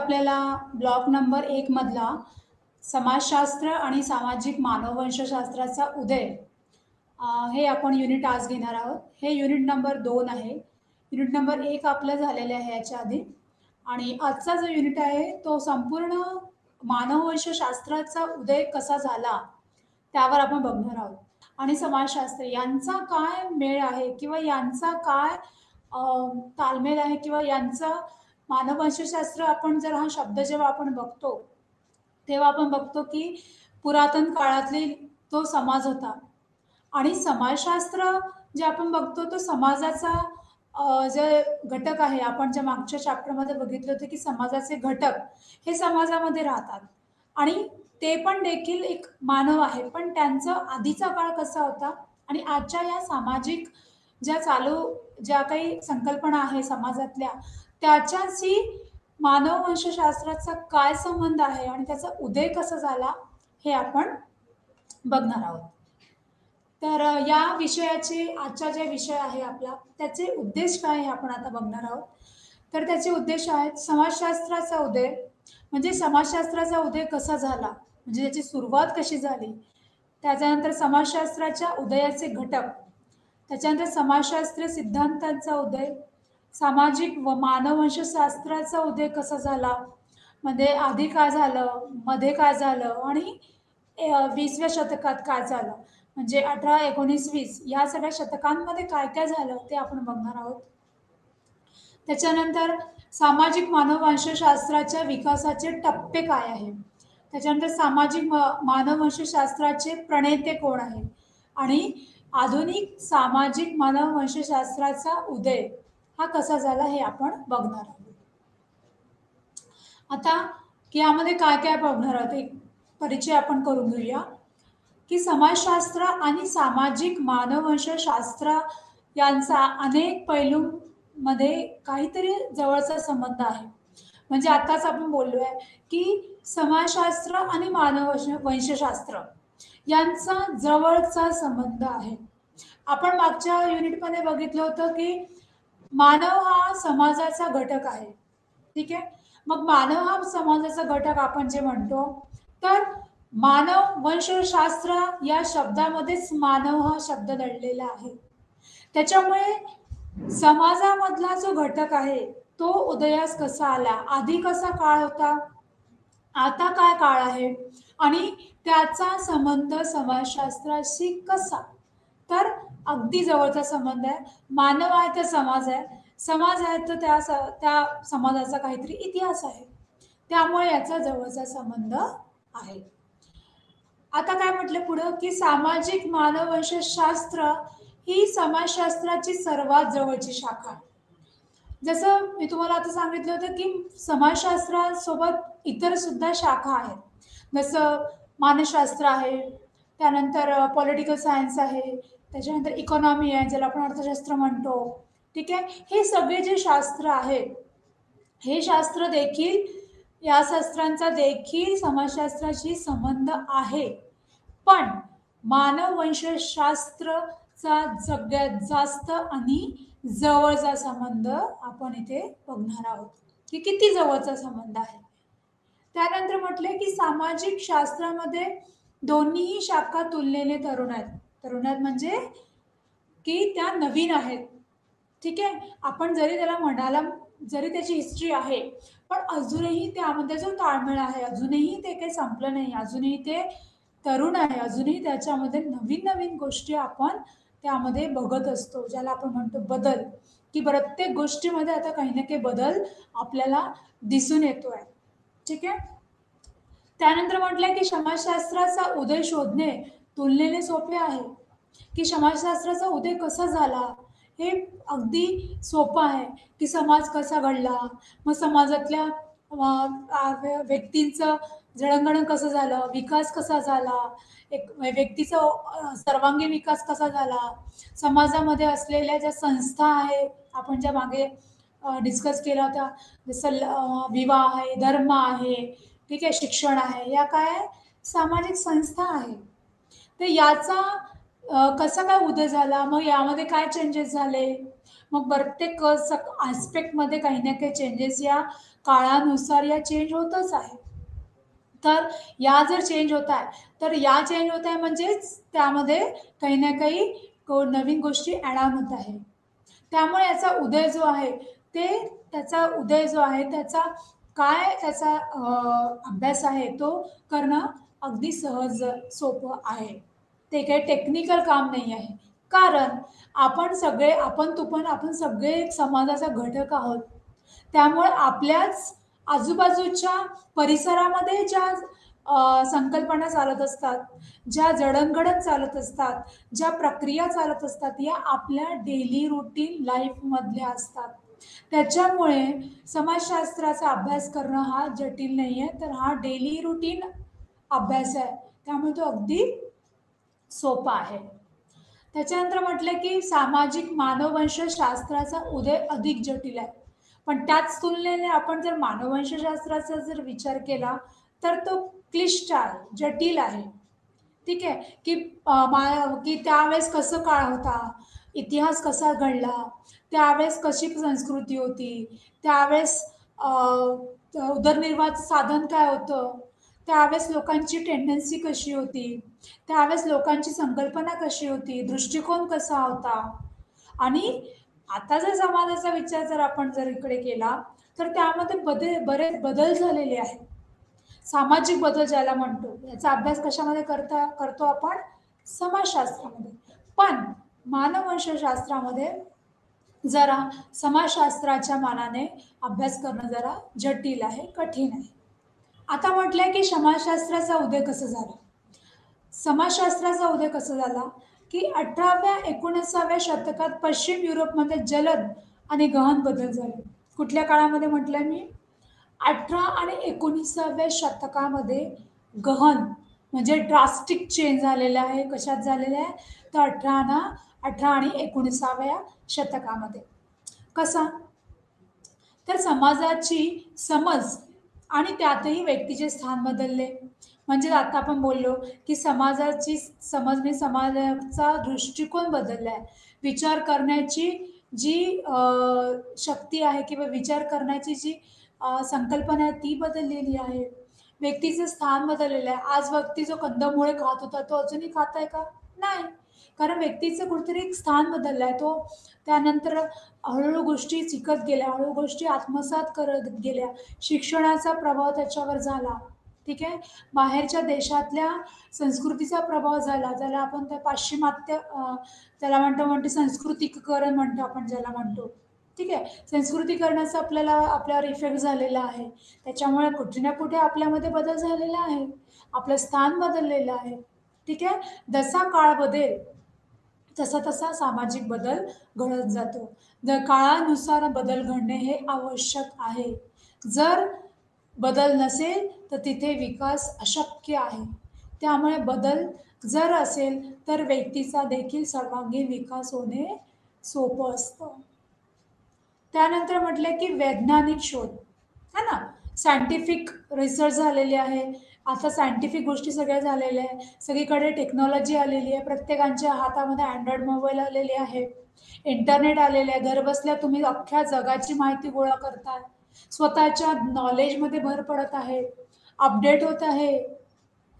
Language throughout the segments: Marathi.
आपल्याला ब्लॉक नंबर 1 मधला समाजशास्त्र आणि सामाजिक मानववंशशास्त्राचा उदय हे आपण युनिट आज घेणार आहोत. हे युनिट नंबर 2 आहे. युनिट नंबर 1 आपलं झालेलं आहे याच्या आधी. आणि आजचा जो युनिट आहे तो संपूर्ण मानववंशशास्त्राचा उदय कसा झाला त्यावर आपण बघणार आहोत. आणि समाजशास्त्र यांचा काय मेळ आहे किंवा यांचा काय ताळमेळ आहे किंवा यांचा मानववंशशास्त्र आपण जर हा शब्द जेव्हा आपण बघतो तेव्हा आपण बघतो की पुरातन काळातली तो समाज होता आणि समाजशास्त्र जे आपण बघतो तो समाजाचा जे घटक आहे. आपण ज्या मागच्या चॅप्टरमध्ये बघितलं होतं की समाजाचे घटक हे समाजामध्ये राहतात आणि ते पण देखील एक मानव आहे, पण त्यांचा आधीचा काळ कसा होता आणि आजच्या या सामाजिक ज्या काही संकल्पना आहे समाजातल्या त्याच्याशी मानववंशशास्त्राचा काय संबंध आहे आणि त्याचा उदय कसा झाला हे आपण बघणार आहोत. तर या विषयाचे आजचा जे विषय आहे आपला त्याचे उद्देश काय हे आपण आता बघणार आहोत. तर त्याचे उद्देश आहेत समाजशास्त्राचा उदय म्हणजे समाजशास्त्राचा उदय कसा झाला, म्हणजे त्याची सुरुवात कशी झाली, त्याच्यानंतर समाजशास्त्राच्या उदयाचे घटक, त्याच्यानंतर समाजशास्त्रीय सिद्धांतांचा उदय, सामाजिक व मानववंशशास्त्राचा उदय कसा झाला, म्हणजे आधी काय झालं, मध्ये काय झालं आणि 20व्या शतकात काय झालं, म्हणजे 18, 19, 20 या सगळ्या शतकांमध्ये काय काय झालं ते आपण बघणार आहोत. त्याच्यानंतर सामाजिक मानववंशशास्त्राच्या विकासाचे टप्पे काय आहे, त्याच्यानंतर सामाजिक मानववंशशास्त्राचे प्रणेते कोण आहे आणि आधुनिक सामाजिक मानववंशशास्त्राचा उदय हा कसा झाला हे आपण बघणार आहोत. आता यामध्ये काय काय बघणार आहोत एक परिचय आपण करून घेऊया की समाजशास्त्र आणि सामाजिक मानववंशशास्त्र यांचा अनेक पैलूंमध्ये काहीतरी जवळचा संबंध आहे. म्हणजे आताच आपण बोललोय की समाजशास्त्र आणि मानववंशशास्त्र यांचा जवळचा संबंध आहे. आपण मागच्या युनिटमध्ये बघितलं होतं की मानव हा समाजाचा घटक आहे. ठीक आहे, मग मानव हा समाजाचा घटक आपण जे म्हणतो तर मानव वंशशास्त्र या शब्दामध्येच मानव हा शब्द दडलेला आहे. त्याच्यामुळे समाजामधला जो घटक आहे तो उदयास कसा आला, आधी कसा काळ होता, आता काय काळ आहे आणि त्याचा संबंध समाजशास्त्राशी कसा, तर अगदी जवळचा संबंध आहे. मानव आहे तर समाज आहे, समाज आहे तर त्या समाजाचा काहीतरी इतिहास आहे, त्यामुळे याचा जवळचा संबंध आहे. आता काय म्हटलं पुढं की सामाजिक मानववंशशास्त्र ही समाजशास्त्राची सर्वात जवळची शाखा आहे. जसं मी तुम्हाला आता सांगितलं होतं की समाजशास्त्रासोबत इतर सुद्धा शाखा आहेत, जसं मानसशास्त्र आहे, त्यानंतर पॉलिटिकल सायन्स आहे, त्याच्यानंतर इकॉनॉमी आहे ज्याला आपण अर्थशास्त्र म्हणतो. ठीक आहे, हे सगळे जे शास्त्र आहेत हे शास्त्र देखील या शास्त्रांचा देखील समाजशास्त्राशी संबंध आहे, पण मानववंशशास्त्राचा सगळ्यात जास्त आणि जवळचा संबंध आपण इथे बघणार आहोत की किती जवळचा संबंध आहे. त्यानंतर म्हटले की सामाजिक शास्त्रामध्ये दोन्हीही शाखा तुलनेने तरुण आहेत. तरुण आहेत म्हणजे की त्या नवीन आहेत. ठीक आहे, आपण जरी त्याला म्हणाला जरी त्याची हिस्ट्री आहे पण अजूनही त्यामध्ये जो ताळमेळ आहे अजूनही ते काही संपलं नाही, अजूनही ते तरुण आहे, अजूनही त्याच्यामध्ये नवीन नवीन गोष्टी आपण त्यामध्ये बघत असतो, ज्याला आपण म्हणतो बदल, की प्रत्येक गोष्टीमध्ये आता काही ना काही बदल आपल्याला दिसून येतोय. ठीक आहे, त्यानंतर म्हटलंय की समाजशास्त्राचा उदय शोधणे तुलनेने सोपे आहे, की समाजशास्त्राचा उदय कसा झाला हे अगदी सोपं आहे की समाज कसा घडला, मग समाजातल्या व्यक्तींचं जडणघडण कसं झालं, विकास कसा झाला, एक व्यक्तीचा सर्वांगीण विकास कसा झाला, समाजामध्ये असलेल्या ज्या संस्था आहे आपण ज्या मागे डिस्कस केला होता, जसं विवाह आहे, धर्म आहे, ठीक आहे, शिक्षण आहे, या काय सामाजिक संस्था आहे. तर याचा कसा काय उदय झाला, मग यामध्ये काय चेंजेस झाले, मग प्रत्येक आस्पेक्टमध्ये काही ना काही चेंजेस या काळानुसार या चेंज होतच आहे. तर या जर चेंज होत आहे, तर या चेंज होत आहे म्हणजेच त्यामध्ये काही ना काही नवीन गोष्टी ॲड ऑन होत आहे. त्यामुळे याचा उदय जो आहे ते त्याचा उदय जो आहे त्याचा काय त्याचा अभ्यास आहे तो करणं अगदी सहज सोपं आहे. ते काही टेक्निकल काम नाही आहे. कारण आपण सगळे एक समाजाचा घटक आहोत. त्यामुळे आपल्याच आजूबाजूच्या परिसरामध्ये ज्या संकल्पना चालत असतात, ज्या जडणघडण चालत असतात, ज्या प्रक्रिया चालत असतात, या आपल्या डेली रूटीन लाईफमधल्या असतात. त्याच्यामुळे समाजशास्त्राचा अभ्यास करणं हा जटिल नाही आहे, तर हा डेली रूटीन अभ्यास आहे. त्यामुळे तो अगदी सोपा आहे. त्याच्यानंतर म्हटलं की सामाजिक मानववंशशास्त्राचा उदय अधिक जटिल आहे. पण त्याच तुलनेने आपण जर मानववंशशास्त्राचा जर विचार केला, तर तो क्लिष्ट आहे, जटिल आहे. ठीक आहे? की की त्यावेळेस कसं काळ होता, इतिहास कसा घडला, त्यावेळेस कशी संस्कृती होती, त्यावेळेस उदरनिर्वाहाचं साधन काय होतं, त्यावेळेस लोकांची टेंडन्सी कशी होती, त्यावेळेस लोकांची संकल्पना कशी होती, दृष्टिकोन कसा होता आणि आता जर समाजाचा विचार जर आपण जर इकडे केला, तर त्यामध्ये बरेच बदल झालेले आहेत. सामाजिक बदल ज्याला म्हणतो, याचा अभ्यास कशामध्ये करतो आपण? समाजशास्त्रामध्ये. पण मानववंशशास्त्रामध्ये जरा समाजशास्त्राच्या मानाने अभ्यास करणं जरा जटिल आहे, कठीण आहे. आता म्हटलंय की समाजशास्त्राचा उदय कसं झाला? समाजशास्त्राचा उदय कसा झाला? की 18व्या-19व्या शतकात पश्चिम युरोपमध्ये जलद आणि गहन बदल झाले. कुठल्या काळामध्ये म्हटलंय मी? 18 आणि 19व्या शतकामध्ये गहन म्हणजे ड्रास्टिक चेंज झालेला आहे. कशात झालेला आहे? तर 18 आणि 19व्या शतकामध्ये. कसा? तर समाजाची समज आणि त्यातही व्यक्तीचे स्थान बदलले. म्हणजे आता आपण बोललो, की समाजाची समज म्हणजे समाजाचा दृष्टिकोन बदलला आहे. विचार करण्याची जी शक्ती आहे किंवा विचार करण्याची जी संकल्पना आहे ती बदललेली आहे. व्यक्तीचं स्थान बदललेलं आहे. आज व्यक्ती जो कंदमुळे खात होता, तो अजूनही खात आहे का? नाही. कारण व्यक्तीचं कुठेतरी एक स्थान बदललं आहे. तो त्यानंतर हळू-हळू गोष्टी शिकत गेल्या, हळू गोष्टी आत्मसात करत गेल्या. शिक्षणाचा प्रभाव त्याच्यावर झाला. ठीक आहे. बाहेरच्या देशातल्या संस्कृतीचा प्रभाव झाला. ज्याला आपण त्या पाश्चिमात्य त्याला म्हणतो सांस्कृतिकीकरण म्हणतो आपण ज्याला म्हणतो. ठीक आहे. संस्कृतीकरणाचा आपल्यावर इफेक्ट झालेला आहे. त्याच्यामुळे कुठे ना कुठे आपल्यामध्ये बदल झालेला आहे. आपलं स्थान बदललेलं आहे. ठीक आहे. जसा काळ बदलेल तसा सामाजिक बदल घडत जातो. जर काळानुसार बदल घडणे हे आवश्यक आहे. जर बदल नसेल तर तिथे विकास अशक्य आहे. त्यामुळे बदल जर असेल तर व्यक्तीचा देखील सर्वांगीण विकास होणे सोपं असतं. त्यानंतर म्हटलं की वैज्ञानिक शोध, है ना? सायंटिफिक रिसर्च झालेले आहे. आता सायंटिफिक गोष्टी सगळ्या झालेल्या आहे. सगळीकडे टेक्नॉलॉजी आलेली आहे. प्रत्येकाच्या हातामध्ये अँड्रॉइड मोबाईल आलेले आहे. इंटरनेट आलेलं आहे. घरबसल्या तुम्ही अख्ख्या जगाची माहिती गोळा करताय. स्वतःच्या नॉलेजमध्ये भर पडत आहे. अपडेट होत आहे.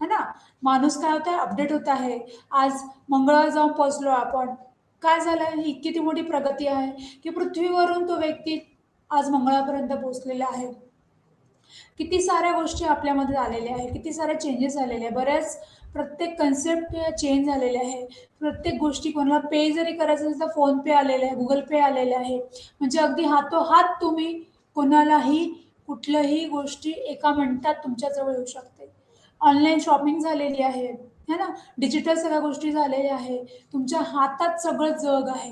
है ना? माणूस काय होत आहे? अपडेट होत आहे. आज मंगळावर जाऊन पोहोचलो आपण. काय झालंय? ही किती मोठी प्रगती आहे, की पृथ्वीवरून तो व्यक्ती आज मंगळापर्यंत पोहोचलेला आहे. किती साऱ्या गोष्टी आपल्यामध्ये आलेल्या आहेत, किती सारे चेंजेस झालेले आहे. प्रत्येक कन्सेप्ट चेंज झालेले आहे. प्रत्येक गोष्टी कोणाला पे जरी करायचं असेल तर फोनपे आलेलं आहे, गुगल पे आलेलं आहे. म्हणजे अगदी हातोहात तुम्ही कोणालाही कुठल्याही गोष्टी एका मिनिटात तुमच्याजवळ येऊ शकते. ऑनलाईन शॉपिंग झालेली आहे, है ना? डिजिटल सगळ्या गोष्टी झालेल्या आहे. तुमच्या हातात सगळं जग आहे.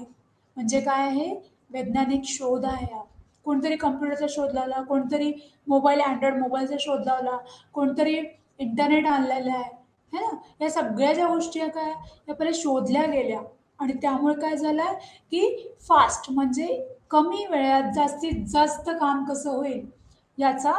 म्हणजे काय आहे? वैज्ञानिक शोध आहे हा. कोणतरी कॉम्प्युटरचा शोध लावला, कोणतरी अँड्रॉइड मोबाईलचा शोध लावला, कोणतरी इंटरनेट आणलेलं आहे, है ना? या सगळ्या ज्या गोष्टी आहेत काय, या पहिले शोधल्या गेल्या आणि त्यामुळे काय झालं की फास्ट म्हणजे कमी वेळात जास्तीत जास्त काम कसं होईल याचा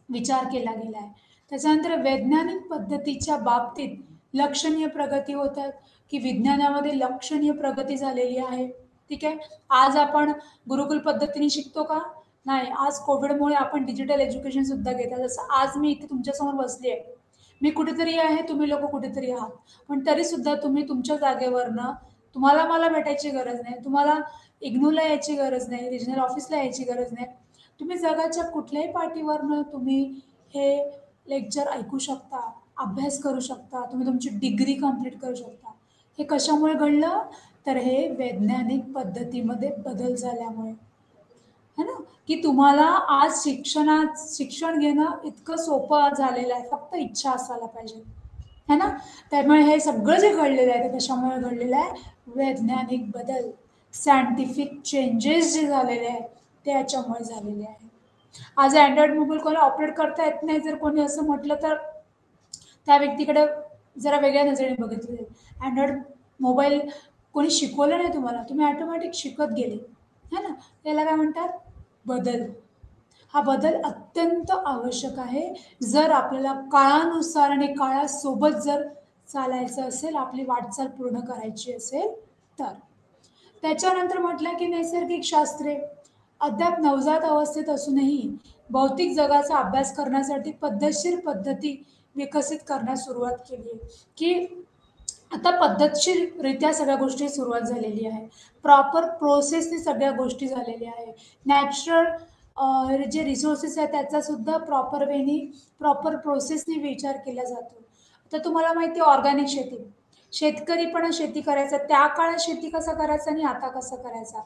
विचार केला गेला आहे. त्याच्यानंतर वैज्ञानिक पद्धतीच्या बाबतीत लक्षणीय प्रगती होत आहे, की विज्ञानामध्ये लक्षणीय प्रगती झालेली आहे. ठीक आहे. आज आपण गुरुकुल पद्धतीने शिकतो का? नाही, आज कोविडमुळे आपण डिजिटल एज्युकेशन सुद्धा घेतात. जसं आज मी इथे तुमच्यासमोर बसली आहे. मी कुठेतरी आहे, तुम्ही लोकं कुठेतरी आहात. पण तरीसुद्धा तुम्ही तुमच्या जागेवरनं तुम्हाला मला भेटायची गरज नाही. तुम्हाला इग्नूला यायची गरज नाही, रिजनल ऑफिसला यायची गरज नाही. तुम्ही जगाच्या कुठल्याही पार्टीवरनं तुम्ही हे लेक्चर ऐकू शकता, अभ्यास करू शकता, तुम्ही तुमची डिग्री कंप्लीट करू शकता. हे कशामुळे घडलं? तर हे वैज्ञानिक पद्धतीमध्ये बदल झाल्यामुळे. है ना? की तुम्हाला आज शिक्षण घेणं इतकं सोपं झालेलं आहे. फक्त इच्छा असायला पाहिजे. है ना? त्यामुळे हे सगळं जे घडलेलं आहे, ते कशामुळे घडलेलं आहे? वैज्ञानिक बदल, सायंटिफिक चेंजेस जे झालेले आहेत, ते याच्यामुळे झालेले आहे. आज अँड्रॉइड मोबाईल कोणाला ऑपरेट करता येत नाही, जर कोणी असं म्हटलं, तर त्या व्यक्तीकडे जरा वेगळ्या नजरेने बघितलं जाईल. अँड्रॉइड मोबाईल कोणी शिकवलं नाही तुम्हाला, तुम्ही ऑटोमॅटिक शिकत गेले. है ना? त्याला काय म्हणतात? बदल. हा बदल अत्यंत आवश्यक आहे. जर आपल्याला काळानुसार आणि काळासोबत जर चालायचं असेल, आपली वाटचाल पूर्ण करायची असेल तर. त्याच्यानंतर म्हटलं की नैसर्गिक शास्त्रे अद्याप नवजात अवस्थेत असूनही भौतिक जगाचा अभ्यास करण्यासाठी पद्धतशीर पद्धती विकसित करण्यास सुरुवात केली आहे. की आता पद्धतशीररित्या सगळ्या गोष्टी सुरुवात झालेली आहे. प्रॉपर प्रोसेसने सगळ्या गोष्टी झालेल्या आहे. नॅचरल जे रिसोर्सेस आहेत त्याचा सुद्धा प्रॉपर वेनी, प्रॉपर प्रोसेसने विचार केला जातो. आता तुम्हाला माहिती आहे ऑर्गॅनिक शेती. शेतकरी पण शेती करायचा. त्या काळात शेती कसा करायचा आणि आता कसं करायचा.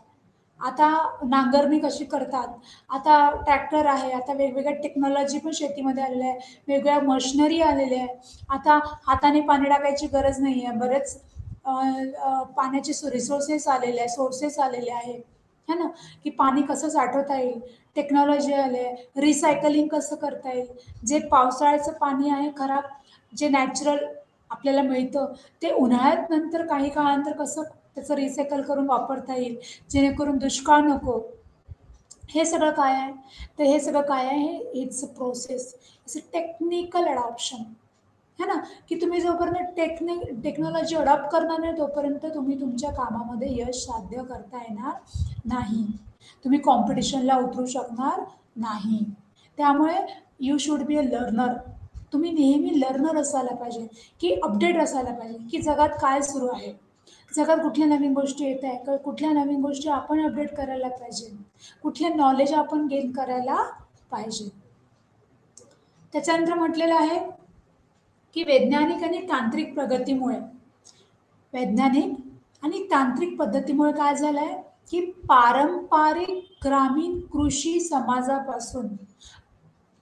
आता नांगरणी कशी करतात. आता ट्रॅक्टर आहे. आता वेगवेगळ्या टेक्नॉलॉजी पण शेतीमध्ये आलेल्या आहे. वेगवेगळ्या मशिनरी आलेल्या आहे. आता हाताने पाणी टाकायची गरज नाही आहे. बरेच पाण्याचे रिसोर्सेस आलेले आहे, सोर्सेस आलेले आहे. है ना? की पाणी कसं साठवता येईल. टेक्नॉलॉजी आली आहे. रिसायकलिंग कसं करता येईल. जे पावसाळ्याचं पाणी आहे खराब, जे नॅचरल आपल्याला मिळतं, ते उन्हाळ्यात नंतर काही काळानंतर कसं त्याचं रिसायकल करून वापरता येईल, जेणेकरून दुष्काळ नको. हे सगळं काय आहे? तर हे सगळं काय आहे? It's a process. It's a technical adoption. है ना? की तुम्ही जोपर्यंत टेक्नॉलॉजी अडॉप्ट करणार नाही, तोपर्यंत तुम्ही तुमच्या कामामध्ये यश साध्य करता येणार नाही. तुम्ही कॉम्पिटिशनला उतरू शकणार नाही. त्यामुळे you should be a learner. तुम्ही नेहमी लर्नर असायला पाहिजे, की अपडेट असायला पाहिजे, की जगात काय सुरू आहे. जगात कुठल्या नवीन गोष्टी येत आहे, कुठल्या नवीन गोष्टी आपण अपडेट करायला पाहिजे. कुठले नॉलेज आपण गेन करायला पाहिजे. त्याच्यानंतर म्हटलेलं आहे, की वैज्ञानिक आणि तांत्रिक प्रगतीमुळे वैज्ञानिक आणि तांत्रिक पद्धतीमुळे काय झालंय, की पारंपरिक ग्रामीण कृषी समाजापासून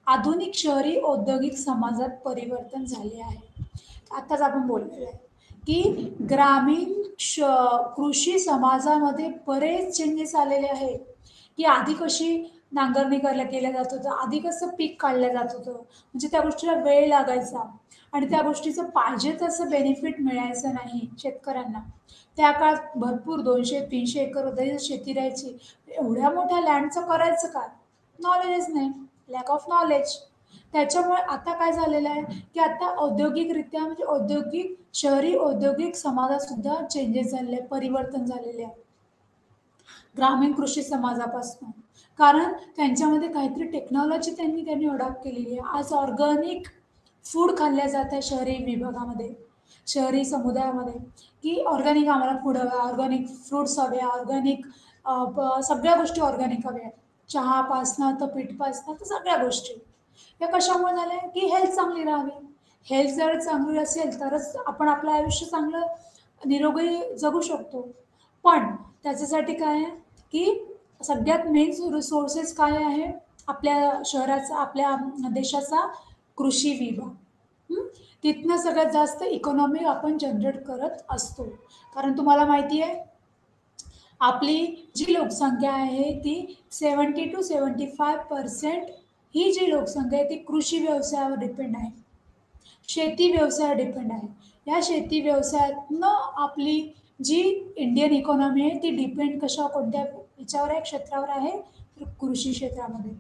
आधुनिक शहरी औद्योगिक समाजात परिवर्तन झाले आहे. आताच आपण बोललेलं आहे, की ग्रामीण कृषी समाजामध्ये बरेच चेंजेस आलेले आहेत. की आधी कशी नांगरणी केल्या जात होतं, आधी कसं पीक काढलं जात होतं, म्हणजे त्या गोष्टीला वेळ लागायचा आणि त्या गोष्टीचं पाहिजे तसं बेनिफिट मिळायचं नाही शेतकऱ्यांना. त्या काळात भरपूर 200-300 एकर वगैरे शेती राहायची. एवढ्या मोठ्या लँडचं करायचं काय? नॉलेजच नाही. Lack of knowledge. त्याच्यामुळे आता काय झालेलं आहे, की आता औद्योगिकरित्या म्हणजे शहरी औद्योगिक समाजात सुद्धा चेंजेस झालेले आहे, परिवर्तन झालेले आहे. ग्रामीण कृषी समाजापासून. कारण त्यांच्यामध्ये काहीतरी टेक्नॉलॉजी त्यांनी अडॉप्ट केलेली आहे. आज ऑर्गॅनिक फूड खाल्ल्या जात आहे शहरी विभागामध्ये, शहरी समुदायामध्ये, की ऑर्गॅनिक आम्हाला फूड हवं, ऑर्गॅनिक फ्रुट्स हवे, ऑर्गॅनिक सगळ्या गोष्टी ऑर्गॅनिक हव्या. चहापासनं तर पीठपासनं तर सगळ्या गोष्टी. या कशामुळे झाल्या, की हेल्थ चांगली राहावी. हेल्थ जर चांगली असेल तरच आपण आपलं आयुष्य चांगलं निरोगी जगू शकतो. पण त्याच्यासाठी काय आहे, की सगळ्यात मेन रिसोर्सेस काय आहे? आपल्या शहराचा, आपल्या देशाचा कृषी विभाग. हं. तिथनं सगळ्यात जास्त इकॉनॉमी आपण जनरेट करत असतो. कारण तुम्हाला माहिती आहे, आपली जी लोकसंख्या आहे ती 70-75% ही जी लोकसंख्या आहे ती कृषी व्यवसायावर डिपेंड आहे. शेती व्यवसायावर डिपेंड आहे. या शेती व्यवसायातनं आपली जी इंडियन इकॉनॉमी आहे ती डिपेंड कोणत्या याच्यावर आहे, क्षेत्रावर आहे? तर कृषी क्षेत्रामध्ये.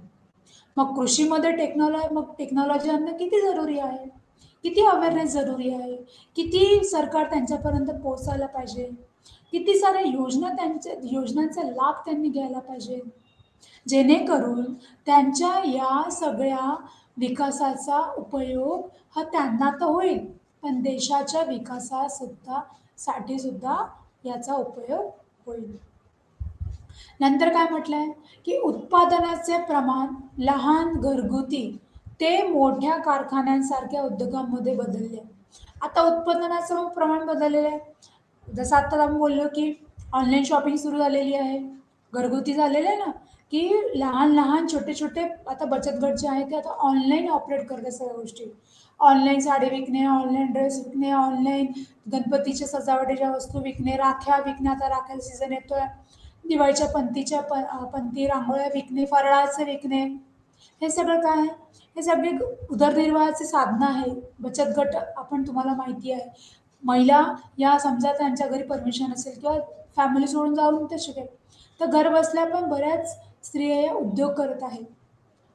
मग कृषीमध्ये टेक्नॉलॉजी आणणं किती जरुरी आहे? किती अवेअरनेस जरुरी आहे? किती सरकार त्यांच्यापर्यंत पोहोचायला पाहिजे? किती साऱ्या योजनांचा लाभ त्यांनी घ्यायला पाहिजे? जेणेकरून त्यांच्या या सगळ्या विकासाचा उपयोग हा त्यांना तर होईल, पण देशाच्या विकासासुद्धा साठी सुद्धा याचा उपयोग होईल. नंतर काय म्हटलंय, की उत्पादनाचे प्रमाण लहान घरगुती ते मोठ्या कारखान्यांसारख्या उद्योगांमध्ये बदलले. आता उत्पादनाचं प्रमाण बदललेलं आहे. जसं आता आपण बोललो, की ऑनलाईन शॉपिंग सुरू झालेली आहे. घरगुती झालेलं आहे ना, की लहान-लहान, छोटे-छोटे आता बचत गट जे आहेत, ते आता ऑनलाईन ऑपरेट करतात सगळ्या गोष्टी. ऑनलाईन साडी विकणे, ऑनलाईन ड्रेस विकणे, ऑनलाईन गणपतीच्या सजावटीच्या वस्तू विकणे, राख्या विकणे. आता राख्याचा सीझन येतोय. दिवाळीच्या पंथी, रांगोळ्या विकणे, फराळाचं विकणे. हे सगळं काय आहे? हे सगळे उदरनिर्वाहाचे साधनं आहे. बचत गट आपण तुम्हाला माहिती आहे. महिला या समजा त्यांच्या घरी परमिशन असेल किंवा फॅमिली सोडून जाऊन ते शिकेल, तर घर बसल्या पण बऱ्याच स्त्रिया या उद्योग करत आहेत.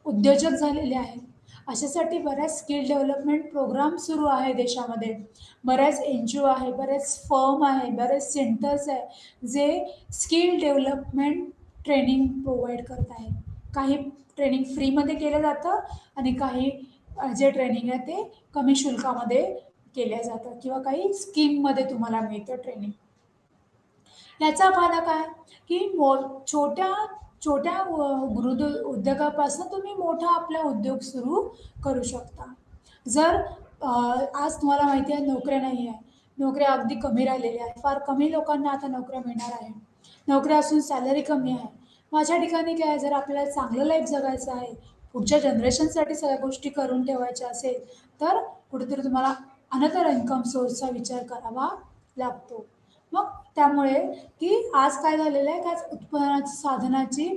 उद्योजक झालेले आहेत. अशासाठी बऱ्याच स्किल डेव्हलपमेंट प्रोग्राम सुरू आहे देशामध्ये. बऱ्याच NGO आहे, बरेच फर्म आहे, बरेच सेंटर्स आहे, जे स्किल डेव्हलपमेंट ट्रेनिंग प्रोव्हाईड करत आहे. काही ट्रेनिंग फ्रीमध्ये केलं जातं आणि काही जे ट्रेनिंग आहे ते कमी शुल्कामध्ये केल्या जातं किंवा काही स्कीममध्ये तुम्हाला मिळतं ट्रेनिंग. याचा फायदा काय, की छोट्या छोट्या गृह उद्योगापासून तुम्ही मोठा आपला उद्योग सुरू करू शकता. जर आज तुम्हाला माहिती आहे नोकऱ्या नाही आहे, नोकऱ्या अगदी कमी राहिलेल्या आहेत, फार कमी लोकांना आता नोकऱ्या मिळणार आहे. नोकऱ्या असून सॅलरी कमी आहे. माझ्या ठिकाणी काय आहे, जर आपल्याला चांगलं लाईफ जगायचं आहे, पुढच्या जनरेशनसाठी सगळ्या गोष्टी करून ठेवायच्या असेल, तर कुठेतरी तुम्हाला अनदर इन्कम सोर्सचा विचार करावा लागतो. मग त्यामुळे की आज काय झालेलं आहे, की आज उत्पन्नाची साधनाची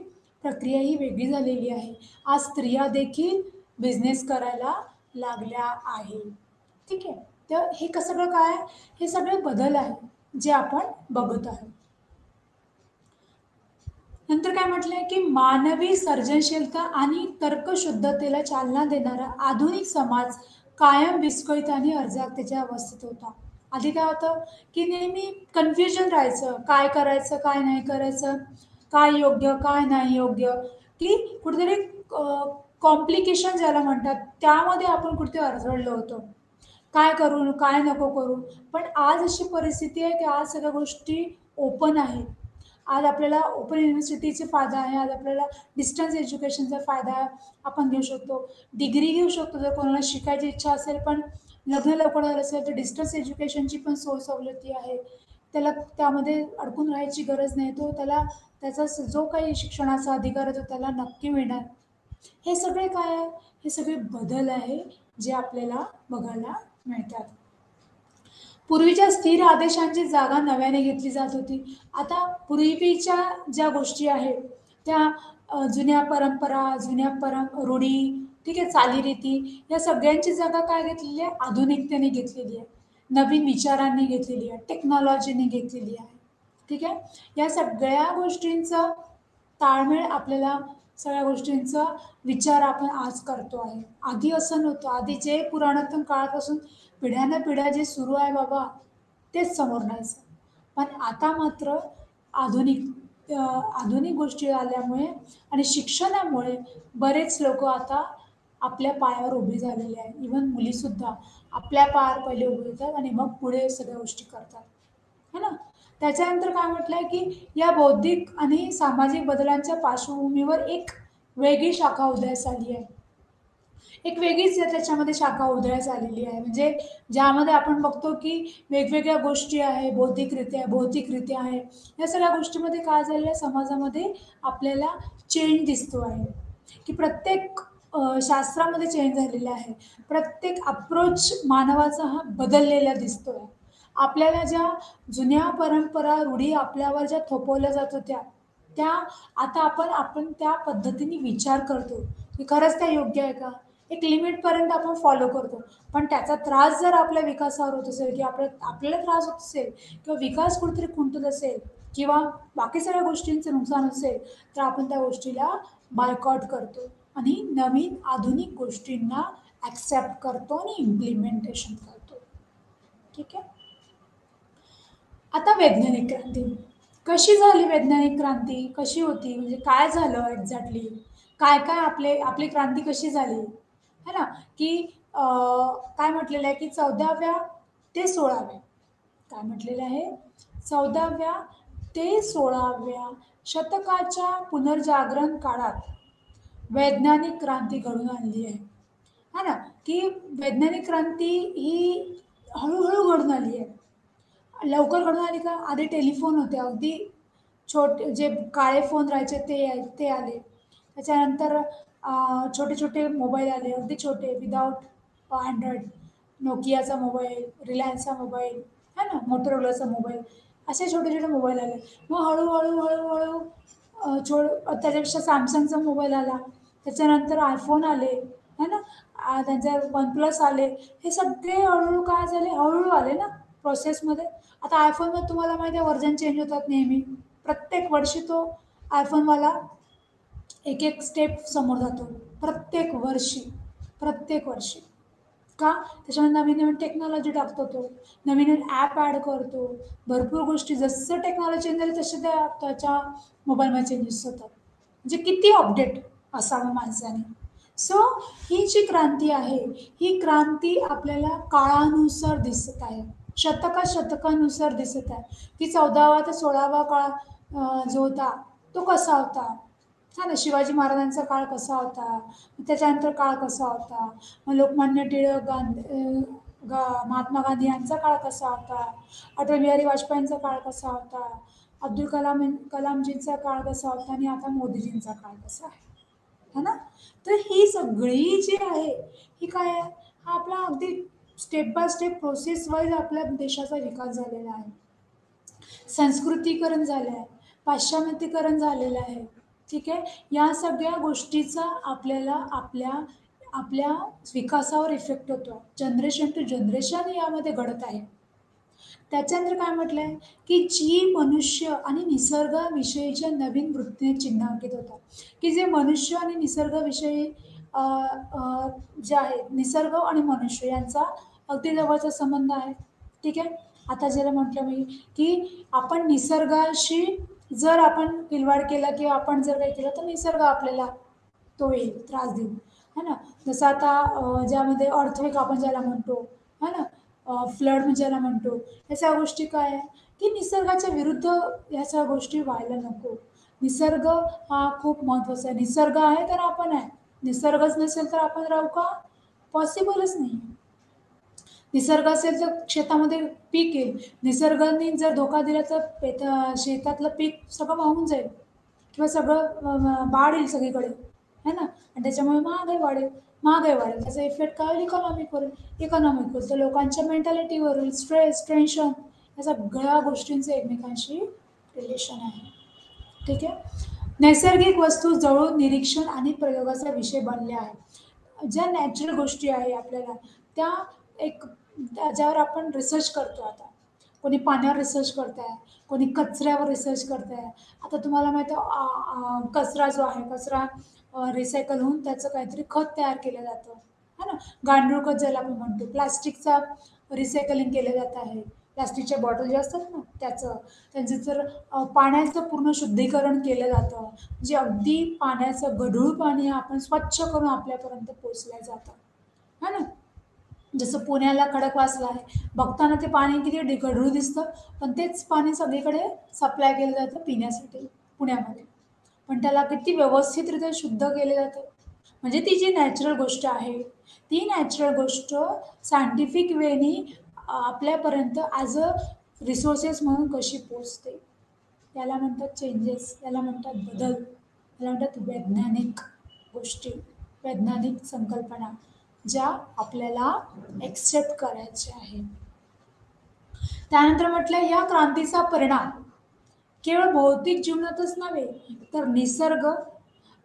प्रक्रिया ही वेगळी झालेली आहे. आज स्त्रिया देखील बिझनेस करायला लागल्या आहे. ठीक आहे. तर हे सगळं काय आहे? हे सगळे बदल आहे, जे आपण बघत आहोत. नंतर काय म्हटलंय, की मानवी सर्जनशीलता आणि तर्कशुद्धतेला चालना देणारा आधुनिक समाज कायम विस्कळीत आणि अर्जागतेच्या अवस्थेत होता. आधी काय होतं, की नेहमी कन्फ्युजन राहायचं. काय करायचं, काय नाही करायचं, काय योग्य, काय नाही योग्य, की कुठेतरी कॉम्प्लिकेशन ज्याला म्हणतात, त्यामध्ये आपण कुठेतरी अडसरलो होतो. काय करू, काय नको करू. पण आज अशी परिस्थिती आहे, की आज सगळ्या गोष्टी ओपन आहेत. आज आपल्याला ओपन युनिव्हर्सिटीचे फायदा आहे. आज आपल्याला डिस्टन्स एज्युकेशनचा फायदा आपण घेऊ शकतो. डिग्री घेऊ शकतो जर कोणाला शिकायची इच्छा असेल, पण लग्न लवकर झालं असेल, तर डिस्टन्स एज्युकेशनची पण सोय-सवलती आहे. त्याला त्यामध्ये अडकून राहायची गरज नाही. त्याला त्याचा जो काही शिक्षणाचा अधिकार आहे, तो त्याला नक्की मिळणार. हे सगळे काय आहे? हे सगळे बदल आहे, जे आपल्याला बघायला मिळतात. पूर्वीच्या स्थिर आदेशांची जागा नव्याने घेतली जात होती. आता पूर्वीच्या ज्या गोष्टी आहेत, त्या जुन्या परंपरा, जुन्या रूढी, ठीक आहे, चालीरीती, या सगळ्यांची जागा काय घेतलेली आहे? आधुनिकतेने घेतलेली आहे. नवीन विचारांनी घेतलेली आहे, टेक्नॉलॉजीने घेतलेली आहे. ठीक आहे. या सगळ्या गोष्टींचा ताळमेळ आपल्याला, सगळ्या गोष्टींचा विचार आपण आज करतो आहे. आधी असं नव्हतं. आधी जे पुराणतम काळापासून पिढ्यानपिढ्या जे सुरू आहे बाबा, तेच समोर न्यायचं. पण आता मात्र आधुनिक गोष्टी आल्यामुळे आणि शिक्षणामुळे बरेच लोकं आता आपल्या पायावर उभी झालेली आहे. इव्हन मुलीसुद्धा आपल्या पायावर पहिले उभी होतात आणि मग पुढे सगळ्या गोष्टी करतात. है ना? त्याच्यानंतर काय म्हटलंय, की या बौद्धिक आणि सामाजिक बदलांच्या पार्श्वभूमीवर एक वेगळी शाखा उदयास आली आहे. एक वेगळीच त्याच्यामध्ये शाखा उदयास आलेली आहे. म्हणजे ज्यामध्ये आपण बघतो, की वेगवेगळ्या गोष्टी आहे, बौद्धिकरित्या, भौतिकरित्या आहे. या सगळ्या गोष्टीमध्ये काय झालेलं आहे, समाजामध्ये आपल्याला चेंज दिसतो आहे, की प्रत्येक शास्त्रामध्ये चेंज झालेला आहे. प्रत्येक अप्रोच मानवाचा हा बदललेला दिसतोय. आपल्याला ज्या जुन्या परंपरा, रूढी आपल्यावर ज्या थोपवल्या जात होत्या, त्या आता आपण त्या पद्धतीने विचार करतो, की खरंच त्या योग्य आहे का? एक लिमिटपर्यंत आपण फॉलो करतो. पण त्याचा त्रास जर आपल्या विकासावर होत असेल किंवा आपल्याला त्रास होत असेल किंवा विकास कुठेतरी खुंटत असेल किंवा बाकी सगळ्या गोष्टींचं नुकसान असेल, तर आपण त्या गोष्टीला बायकॉट करतो आणि नवीन आधुनिक गोष्टींना ॲक्सेप्ट करतो आणि इम्प्लिमेंटेशन करतो. ठीक आहे. आता वैज्ञानिक क्रांती. कशी झाली वैज्ञानिक क्रांती, कशी होती, म्हणजे काय झालं एक्झॅक्टली, काय काय आपली क्रांती कशी झाली, है ना? की काय म्हटलेलं आहे की 14व्या ते 16व्या, काय म्हटलेलं आहे, 14व्या ते 16व्या शतकाच्या पुनर्जागरण काळात वैज्ञानिक क्रांती घडून आणली आहे, है ना? की वैज्ञानिक क्रांती ही हळू घडून आली आहे. लवकर घडून आली का? आधी टेलिफोन होते, अगदी छोटे जे काळे फोन राहायचे ते आले. त्याच्यानंतर छोटे छोटे मोबाईल आले, अगदी छोटे, विदाऊट अँड्रॉइड. नोकियाचा मोबाईल, रिलायन्सचा मोबाईल, है ना, मोटोरोलाचा मोबाईल, असे छोटे छोटे मोबाईल आले. मग हळूहळू हळूहळू त्याच्यापेक्षा सॅमसंगचा मोबाईल आला. त्याच्यानंतर आयफोन आले, है ना. त्यांचे वन प्लस आले. हे सगळे हळूहळू काय झाले, हळूहळू आले ना प्रोसेसमध्ये. आता आयफोनमध्ये तुम्हाला माहिती आहे व्हर्जन चेंज होतात नेहमी. प्रत्येक वर्षी तो आयफोनवाला एक एक स्टेप समोर जातो. प्रत्येक वर्षी, प्रत्येक वर्षी. का? त्याच्यामध्ये नवीन नवीन टेक्नॉलॉजी टाकतो तो, नवीन नवीन ॲप ॲड करतो. भरपूर गोष्टी जसं टेक्नॉलॉजी चेंज झाली तसे त्याच्या मोबाईलमध्ये चेंजेस होतात. म्हणजे किती अपडेट असावं माणसाने. सो ही जी क्रांती आहे, ही क्रांती आपल्याला काळानुसार दिसत आहे. शतकानुसार दिसत आहे, की 14वा ते 16वा काळ जो होता तो कसा होता. हा ना, शिवाजी महाराजांचा काळ कसा होता, त्याच्यानंतर काळ कसा होता, मग लोकमान्य टिळक महात्मा गांधी यांचा काळ कसा होता, अटल बिहारी वाजपेयींचा काळ कसा होता, अब्दुल कलामजींचा काळ कसा होता, आणि आता मोदीजींचा काळ कसा आहे, है ना. तर ही सगळी जी आहे ही काय आहे, हा आपला अगदी step by step process wise आपल्या देशाचा विकास झालेला आहे. संस्कृतीकरण झालं आहे, पाश्चिमात्यीकरण झालेलं आहे. ठीक आहे. या सगळ्या गोष्टीचा आपल्याला आपल्या आपल्या विकासावर इफेक्ट होतो. जनरेशन टू जनरेशन यामध्ये घडत आहे. त्याच्यानंतर काय म्हटलंय, की जी मनुष्य आणि निसर्गाविषयीच्या नवीन वृत्तीने चिन्हांकित होतात, की जे मनुष्य आणि निसर्गाविषयी जे आहे, निसर्ग आणि मनुष्य यांचा अगदी जवळचा संबंध आहे. ठीक आहे. आता ज्याला म्हटलं मी, की आपण निसर्गाशी जर आपण किलवाड केला किंवा आपण जर काही केलं तर निसर्ग आपल्याला तो येईल, त्रास देईल, है ना. जसं आता ज्यामध्ये अर्थक्वेक आपण ज्याला म्हणतो, है ना, फ्लड ज्याला म्हणतो, ह्या सगळ्या गोष्टी काय आहे, की निसर्गाच्या विरुद्ध ह्या सगळ्या गोष्टी व्हायला नको. निसर्ग हा खूप महत्त्वाचा आहे. निसर्ग आहे तर आपण आहे. निसर्गच नसेल तर आपण राहू का? पॉसिबलच नाही. निसर्ग असेल तर शेतामध्ये पीक येईल. निसर्गाने जर धोका दिला तर शेतातलं पीक सगळं वाहून जाईल किंवा सगळं बाढ येईल सगळीकडे, है ना. आणि त्याच्यामुळे महागाई वाढेल. त्याचा इफेक्ट काय होईल, इकॉनॉमिकवर होईल. इकॉनॉमिक तर लोकांच्या मेंटॅलिटीवर होईल. स्ट्रेस, टेन्शन, या सगळ्या गोष्टींचं एकमेकांशी रिलेशन आहे. ठीक आहे. नैसर्गिक वस्तू जवळून निरीक्षण आणि प्रयोगाचा विषय बनले आहे. ज्या नॅचरल गोष्टी आहे आपल्याला त्या एक ज्यावर आपण रिसर्च करतो. आता कोणी पाण्यावर रिसर्च करत आहे, कोणी कचऱ्यावर रिसर्च करत आहे. आता तुम्हाला माहिती आहे कचरा जो आहे, कचरा रिसायकल होऊन त्याचं काहीतरी खत तयार केलं जातं, है ना. गांडूळ खत ज्याला आपण म्हणतो. प्लास्टिकचा रिसायकलिंग केलं जात आहे. प्लास्टिकच्या बॉटल जे असतात ना त्यांचं जर पाण्याचं पूर्ण शुद्धीकरण केलं जातं. म्हणजे अगदी पाण्याचं गढूळ पाणी आपण स्वच्छ करून आपल्यापर्यंत पोचलं जातं, है ना. जसं पुण्याला खडकवासला आहे, बघताना ते पाणी किती गढूळ दिसतं, पण तेच पाणी सगळीकडे सप्लाय केलं जातं पिण्यासाठी पुण्यामध्ये. पण त्याला किती व्यवस्थितरित्या शुद्ध केलं जातं. म्हणजे ती जी नॅचरल गोष्ट आहे, ती नॅचरल गोष्ट सायंटिफिक वेनी आपल्यापर्यंत ॲज अ रिसोर्सेस म्हणून कशी पोचते, याला म्हणतात चेंजेस, याला म्हणतात बदल, याला म्हणतात वैज्ञानिक गोष्टी, वैज्ञानिक संकल्पना ज्या आपल्याला एक्सेप्ट करायच्या आहे. त्यानंतर म्हटलं, या क्रांतीचा परिणाम केवळ भौतिक जीवनातच नव्हे तर निसर्ग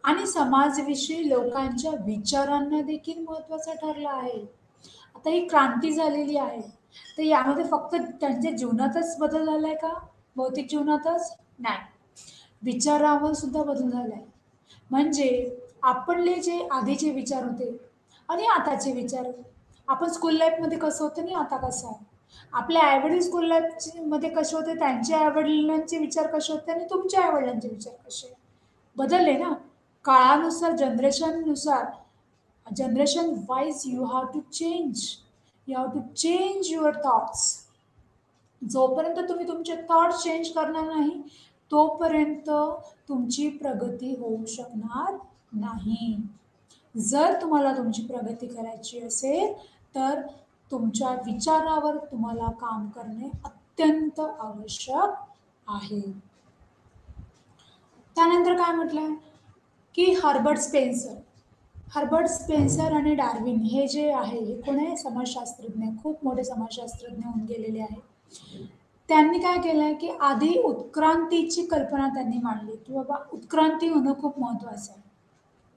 आणि समाजविषयी लोकांच्या विचारांना देखील महत्त्वाचा ठरला आहे. आता ही क्रांती झालेली आहे, तर यामध्ये फक्त त्यांच्या जीवनातच बदल झालाय का? भौतिक जीवनातच नाही, विचारावर सुद्धा बदल झालाय. म्हणजे आपले जे आधीचे विचार होते आणि आताचे विचार, आपण स्कूल लाईफमध्ये कसं होतं आणि आता कसं आहे. आपल्या आईवडील स्कूलला मध्ये कसे होते, त्यांच्या आईवडिलांचे विचार कसे होते आणि तुमच्या आईवडिलांचे विचार कसे बदलले ना. काळानुसार, generation wise you have to change. You have to change your thoughts. जोपर्यंत तुम्ही तुमचे थॉट्स चेंज करणार नाही, तोपर्यंत तुमची प्रगती होऊ शकणार नाही. जर तुम्हाला तुमची प्रगती करायची असेल, तर तुमच्या विचारावर तुम्हाला काम करणे अत्यंत आवश्यक आहे. त्यानंतर काय म्हटलंय की हर्बर्ट स्पेन्सर आणि डार्विन हे जे आहे, हे कोण आहे? समाजशास्त्रज्ञ, खूप मोठे समाजशास्त्रज्ञ होऊन गेलेले आहे. त्यांनी काय केलंय की आधी उत्क्रांतीची कल्पना त्यांनी मांडली की बाबा उत्क्रांती होणं खूप महत्वाचं आहे.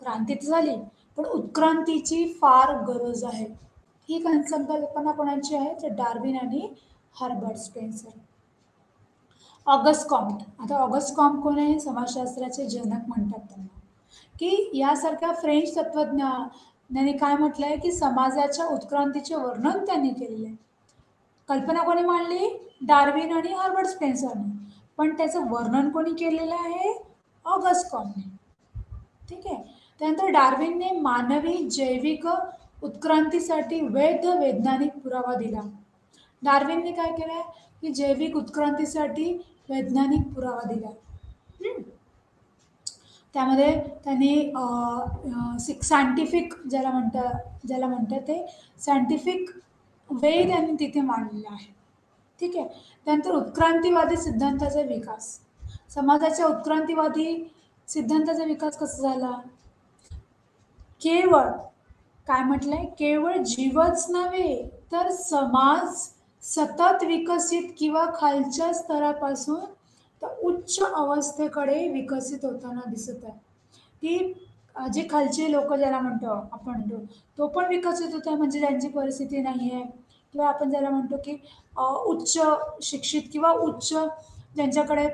क्रांती तर झाली, पण उत्क्रांतीची फार गरज आहे. ही संकल्पना कोणाची आहे? तर डार्विन आणि हर्बर्ट स्पेन्सर. August Comte. आता ऑगस्ट कॉम्ट कोण आहे? समाजशास्त्राचे जनक म्हणतात त्यांना. की यासारख्या फ्रेंच तत्वज्ञांनी काय म्हटलंय की समाजाच्या उत्क्रांतीचे वर्णन त्यांनी केलेले आहे. कल्पना कोणी मांडली? डार्विन आणि हर्बर्ट स्पेन्सरने. पण त्याचं वर्णन कोणी केलेलं आहे? ऑगस्ट कॉम्टने. ठीक आहे. त्यानंतर डार्विनने मानवी जैविक उत्क्रांतीसाठी वैध वैज्ञानिक पुरावा दिला. डार्विनने काय केलंय की जैविक उत्क्रांतीसाठी वैज्ञानिक पुरावा दिला. त्यामध्ये त्यांनी सायंटिफिक ज्याला म्हणतात ते सायंटिफिक वे त्यांनी तिथे मांडलेला आहे. ठीक आहे. त्यानंतर उत्क्रांतीवादी सिद्धांताचा विकास. समाजाच्या उत्क्रांतीवादी सिद्धांताचा विकास कसा झाला? केवळ काय म्हटलंय? केवळ जीवच नव्हे तर समाज सतत विकसित किंवा खालच्या स्तरापासून तर उच्च अवस्थेकडे विकसित होताना दिसत आहे. की जे खालचे लोक ज्याला म्हणतो आपण तो पण विकसित होत आहे, म्हणजे ज्यांची परिस्थिती नाही आहे, किंवा आपण ज्याला म्हणतो की उच्च शिक्षित किंवा उच्च ज्यांच्याकडे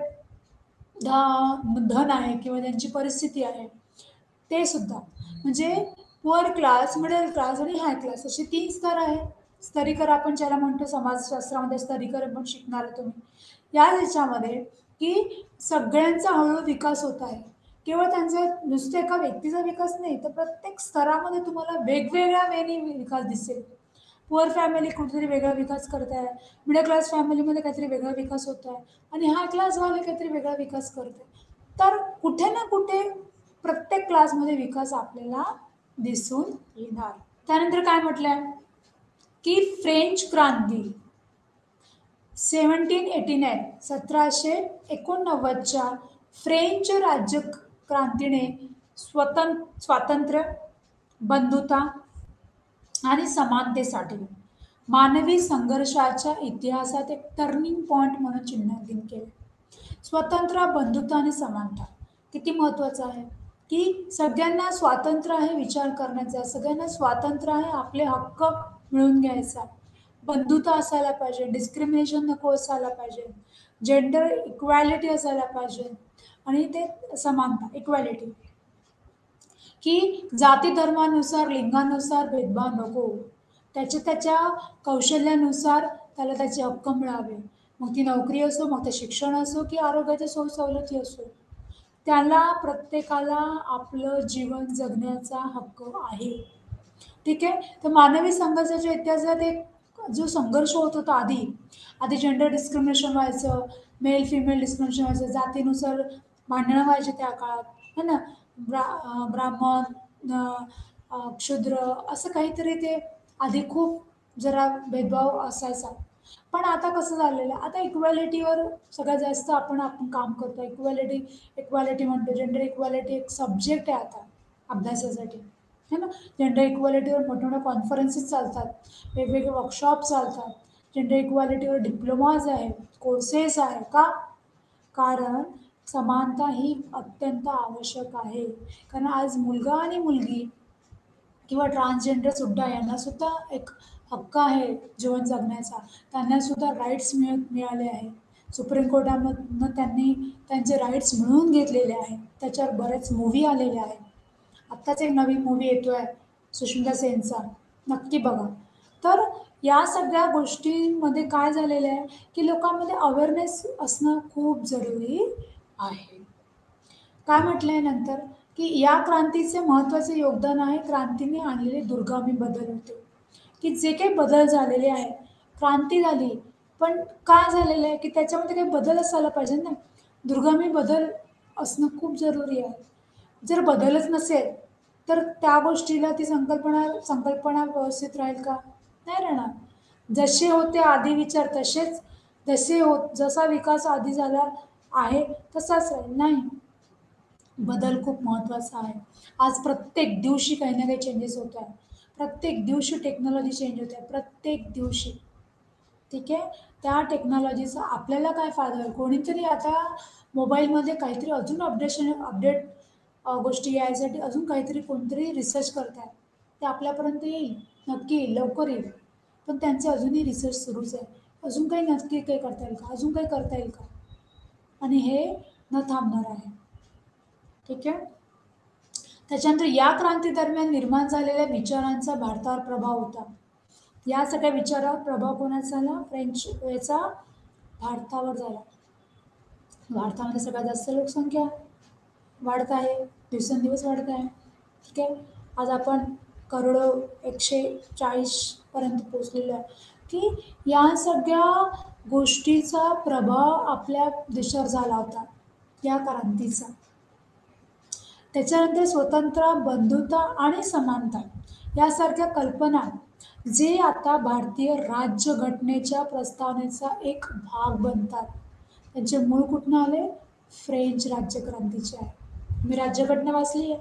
धन आहे किंवा ज्यांची परिस्थिती आहे, ते सुद्धा. म्हणजे पुअर क्लास, मिडल क्लास आणि हाय क्लास असे 3 स्तर आहे. स्तरीकरण आपण ज्याला म्हणतो समाजशास्त्रामध्ये, स्तरीकरण पण शिकणार आहे तुम्ही. या ह्याच्यामध्ये की सगळ्यांचा हळूहळू विकास होत आहे. केवळ त्यांचा नुसतं एका व्यक्तीचा विकास नाही, तर प्रत्येक स्तरामध्ये तुम्हाला वेगवेगळ्या वेळी विकास दिसेल. पुअर फॅमिली कुठेतरी वेगळा विकास करत आहे, मिडल क्लास फॅमिलीमध्ये काहीतरी वेगळा विकास होत आहे, आणि हाय क्लासवाले काहीतरी वेगळा विकास करत आहे. तर कुठे ना कुठे प्रत्येक क्लासमध्ये विकास आपल्याला दिसून येणार. त्यानंतर काय म्हटलंय की फ्रेंच क्रांती 1789 फ्रेंच राज्यक्रांतीने स्वातंत्र्य, बंधुता आणि समानतेसाठी मानवी संघर्षाच्या इतिहासात एक टर्निंग पॉइंट म्हणून चिन्हांकित केले. स्वतंत्र, बंधुता आणि समानता किती महत्वाचं आहे की सगळ्यांना स्वातंत्र्य आहे विचार करण्याचा, सगळ्यांना स्वातंत्र्य आहे आपले हक्क मिळवून घ्यायचा, बंधुता असायला पाहिजे, डिस्क्रिमिनेशन नको असायला पाहिजे, जेंडर इक्वॅलिटी असायला पाहिजे, आणि ते समानता, इक्वॅलिटी, की जाती धर्मानुसार, लिंगानुसार भेदभाव नको, त्याच्या कौशल्यानुसार त्याला त्याचे हक्क मिळावे. मग ती नोकरी असो, मग ते शिक्षण असो, की आरोग्याच्या सोयीसवलती असो, त्याला प्रत्येकाला आपलं जीवन जगण्याचा हक्क आहे. ठीक आहे. तर मानवी संघर्षाच्या इतिहासात एक जो संघर्ष होत होता आधी जेंडर डिस्क्रिमिनेशन व्हायचं, मेल फिमेल डिस्क्रिमिनेशन व्हायचं, जातीनुसार भांडणं व्हायचे त्या काळात, है ना. ब्राह्मण, क्षुद्र असं काहीतरी ते आधी खूप जरा भेदभाव असायचा. पण आता कसं झालेलं आहे, आता इक्वॅलिटीवर सगळ्यात जास्त आपण काम करतो. इक्वॅलिटी म्हणतो, जेंडर इक्वॅलिटी एक सब्जेक्ट आहे आता अभ्यासासाठी, है ना. जेंडर इक्वॅलिटीवर मोठमोठ्या कॉन्फरन्सेस चालतात, वेगवेगळे वर्कशॉप चालतात, जेंडर इक्वॅलिटीवर डिप्लोमाज आहेत, कोर्सेस आहे. का? कारण समानता ही अत्यंत आवश्यक आहे. कारण आज मुलगा आणि मुलगी किंवा ट्रान्सजेंडर सुद्धा, यांना सुद्धा एक हक्क आहे जीवन जगण्याचा, त्यांना सुद्धा राईट्स मिळाले आहे. सुप्रीम कोर्टामधनं त्यांनी त्यांचे राईट्स मिळवून घेतलेले आहे. त्याच्यावर बरेच मूव्ही आलेले आहेत. आत्ताच एक नवीन मूव्ही येतोय सुष्मिता सेनचा, नक्की बघा. तर या सगळ्या गोष्टींमध्ये काय झालेलं आहे, की लोकांमध्ये अवेअरनेस असणं खूप जरुरी आहे. काय म्हटलंय नंतर, की या क्रांतीचे महत्त्वाचे योगदान आहे क्रांतीने आणलेले दूरगामी बदल होते. की जे काही बदल झालेले आहे, क्रांती झाली, पण काय झालेलं आहे, की त्याच्यामध्ये काही बदल असायला पाहिजे ना. दूरगामी बदल असणं खूप जरुरी आहे. जर बदलच नसेल, तर त्या गोष्टीला ती संकल्पना संकल्पना व्यवस्थित राहील का? नाही राहणार. जसे होते आधी विचार तसेच, जसा विकास आधी झाला आहे तसाच राहील. नाही. बदल खूप महत्त्वाचा आहे. आज प्रत्येक दिवशी काही ना काही चेंजेस होत आहे. प्रत्येक दिवशी टेक्नॉलॉजी चेंज होते आहे. प्रत्येक दिवशी. ठीक आहे. त्या टेक्नॉलॉजीचा आपल्याला काय फायदा होईल? कोणीतरी आता मोबाईलमध्ये काहीतरी अजून अपडेट गोष्टी यायसाठी अजून काहीतरी कोणतरी रिसर्च करत आहे. ते आपल्यापर्यंत येईल. नक्की येईल. लवकर येईल. पण त्यांचे अजूनही रिसर्च सुरूच आहे. अजून काही नक्की काही करता येईल का? अजून काही करता येईल का? आणि हे न थांबणार आहे. ठीक आहे. त्याच्यानंतर या क्रांतीदरम्यान निर्माण झालेल्या विचारांचा भारतावर प्रभाव होता. या सगळ्या विचारावर प्रभाव कोणाचा झाला? फ्रेंच याचा भारतावर झाला. भारतामध्ये सगळ्यात जास्त लोकसंख्या वाढत आहे, दिवसेंदिवस वाढत आहे. ठीक आहे. आज आपण करोडो 140 पर्यंत पोहोचलेलो आहे. की या सगळ्या गोष्टीचा प्रभाव आपल्या देशावर झाला होता, या क्रांतीचा. त्याच्यानंतर स्वतंत्र, बंधुता आणि समानता यासारख्या कल्पना जे आता भारतीय राज्यघटनेच्या प्रस्तावनेचा एक भाग बनतात. त्यांचे मूळ कुठून आले? फ्रेंच राज्यक्रांतीचे आहे. मी राज्यघटना वाचली आहे.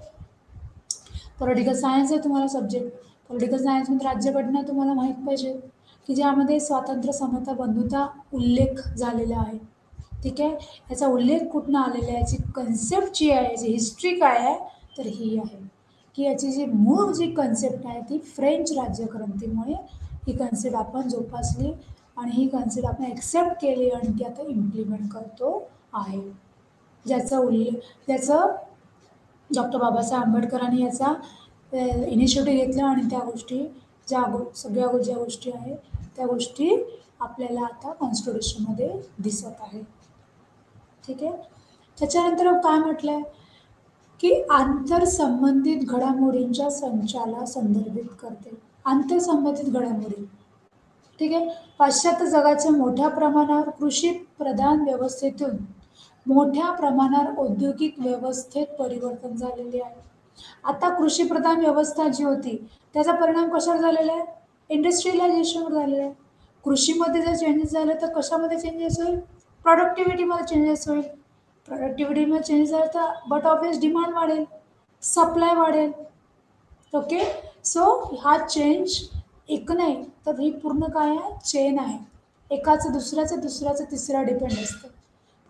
पॉलिटिकल सायन्स आहे तुम्हाला सब्जेक्ट. पॉलिटिकल सायन्समध्ये राज्यघटना तुम्हाला माहीत पाहिजे, की ज्यामध्ये स्वातंत्र्य, समता, बंधुता उल्लेख झालेला आहे. ठीक आहे. याचा उल्लेख कुठून आलेला आहे, याची कन्सेप्ट जी आहे, याची हिस्ट्री काय आहे, तर ही आहे की याची जी मूळ जी कन्सेप्ट आहे ती फ्रेंच राज्यक्रांतीमुळे ही कन्सेप्ट आपण जोपासली आणि ही कन्सेप्ट आपण ॲक्सेप्ट केली आणि ती आता इम्प्लिमेंट करतो आहे. ज्याचं डॉक्टर बाबासाहेब आंबेडकरांनी याचा इनिशिएटिव्ह घेतला आणि त्या गोष्टी ज्या गोष्टी आहेत त्या गोष्टी आपल्याला आता कॉन्स्टिट्यूशनमध्ये दिसत आहे. ठीक आहे. त्याच्यानंतर काय म्हटलं आहे, की आंतरसंबंधित घडामोडींच्या संचाला संदर्भित करते. आंतरसंबंधित घडामोडी. ठीक आहे. पाश्चात्य जगाच्या मोठ्या प्रमाणावर कृषी प्रधान व्यवस्थेतून मोठ्या प्रमाणावर औद्योगिक व्यवस्थेत परिवर्तन झालेले आहे. आता कृषीप्रधान व्यवस्था जी होती त्याचा परिणाम कशावर झालेला आहे? इंडस्ट्रियलायझेशनवर झालेला आहे. कृषीमध्ये जर चेंजेस झाले तर कशामध्ये चेंजेस होईल? प्रॉडक्टिव्हिटीमध्ये चेंजेस होईल. प्रॉडक्टिव्हिटीमध्ये चेंजेस झाला तर बट ऑफिस डिमांड वाढेल, सप्लाय वाढेल. ओके. सो हा चेंज एक नाही तर ही पूर्ण काय आहे? चेन आहे. एकाचं दुसऱ्याचं तिसरा डिपेंड असतं.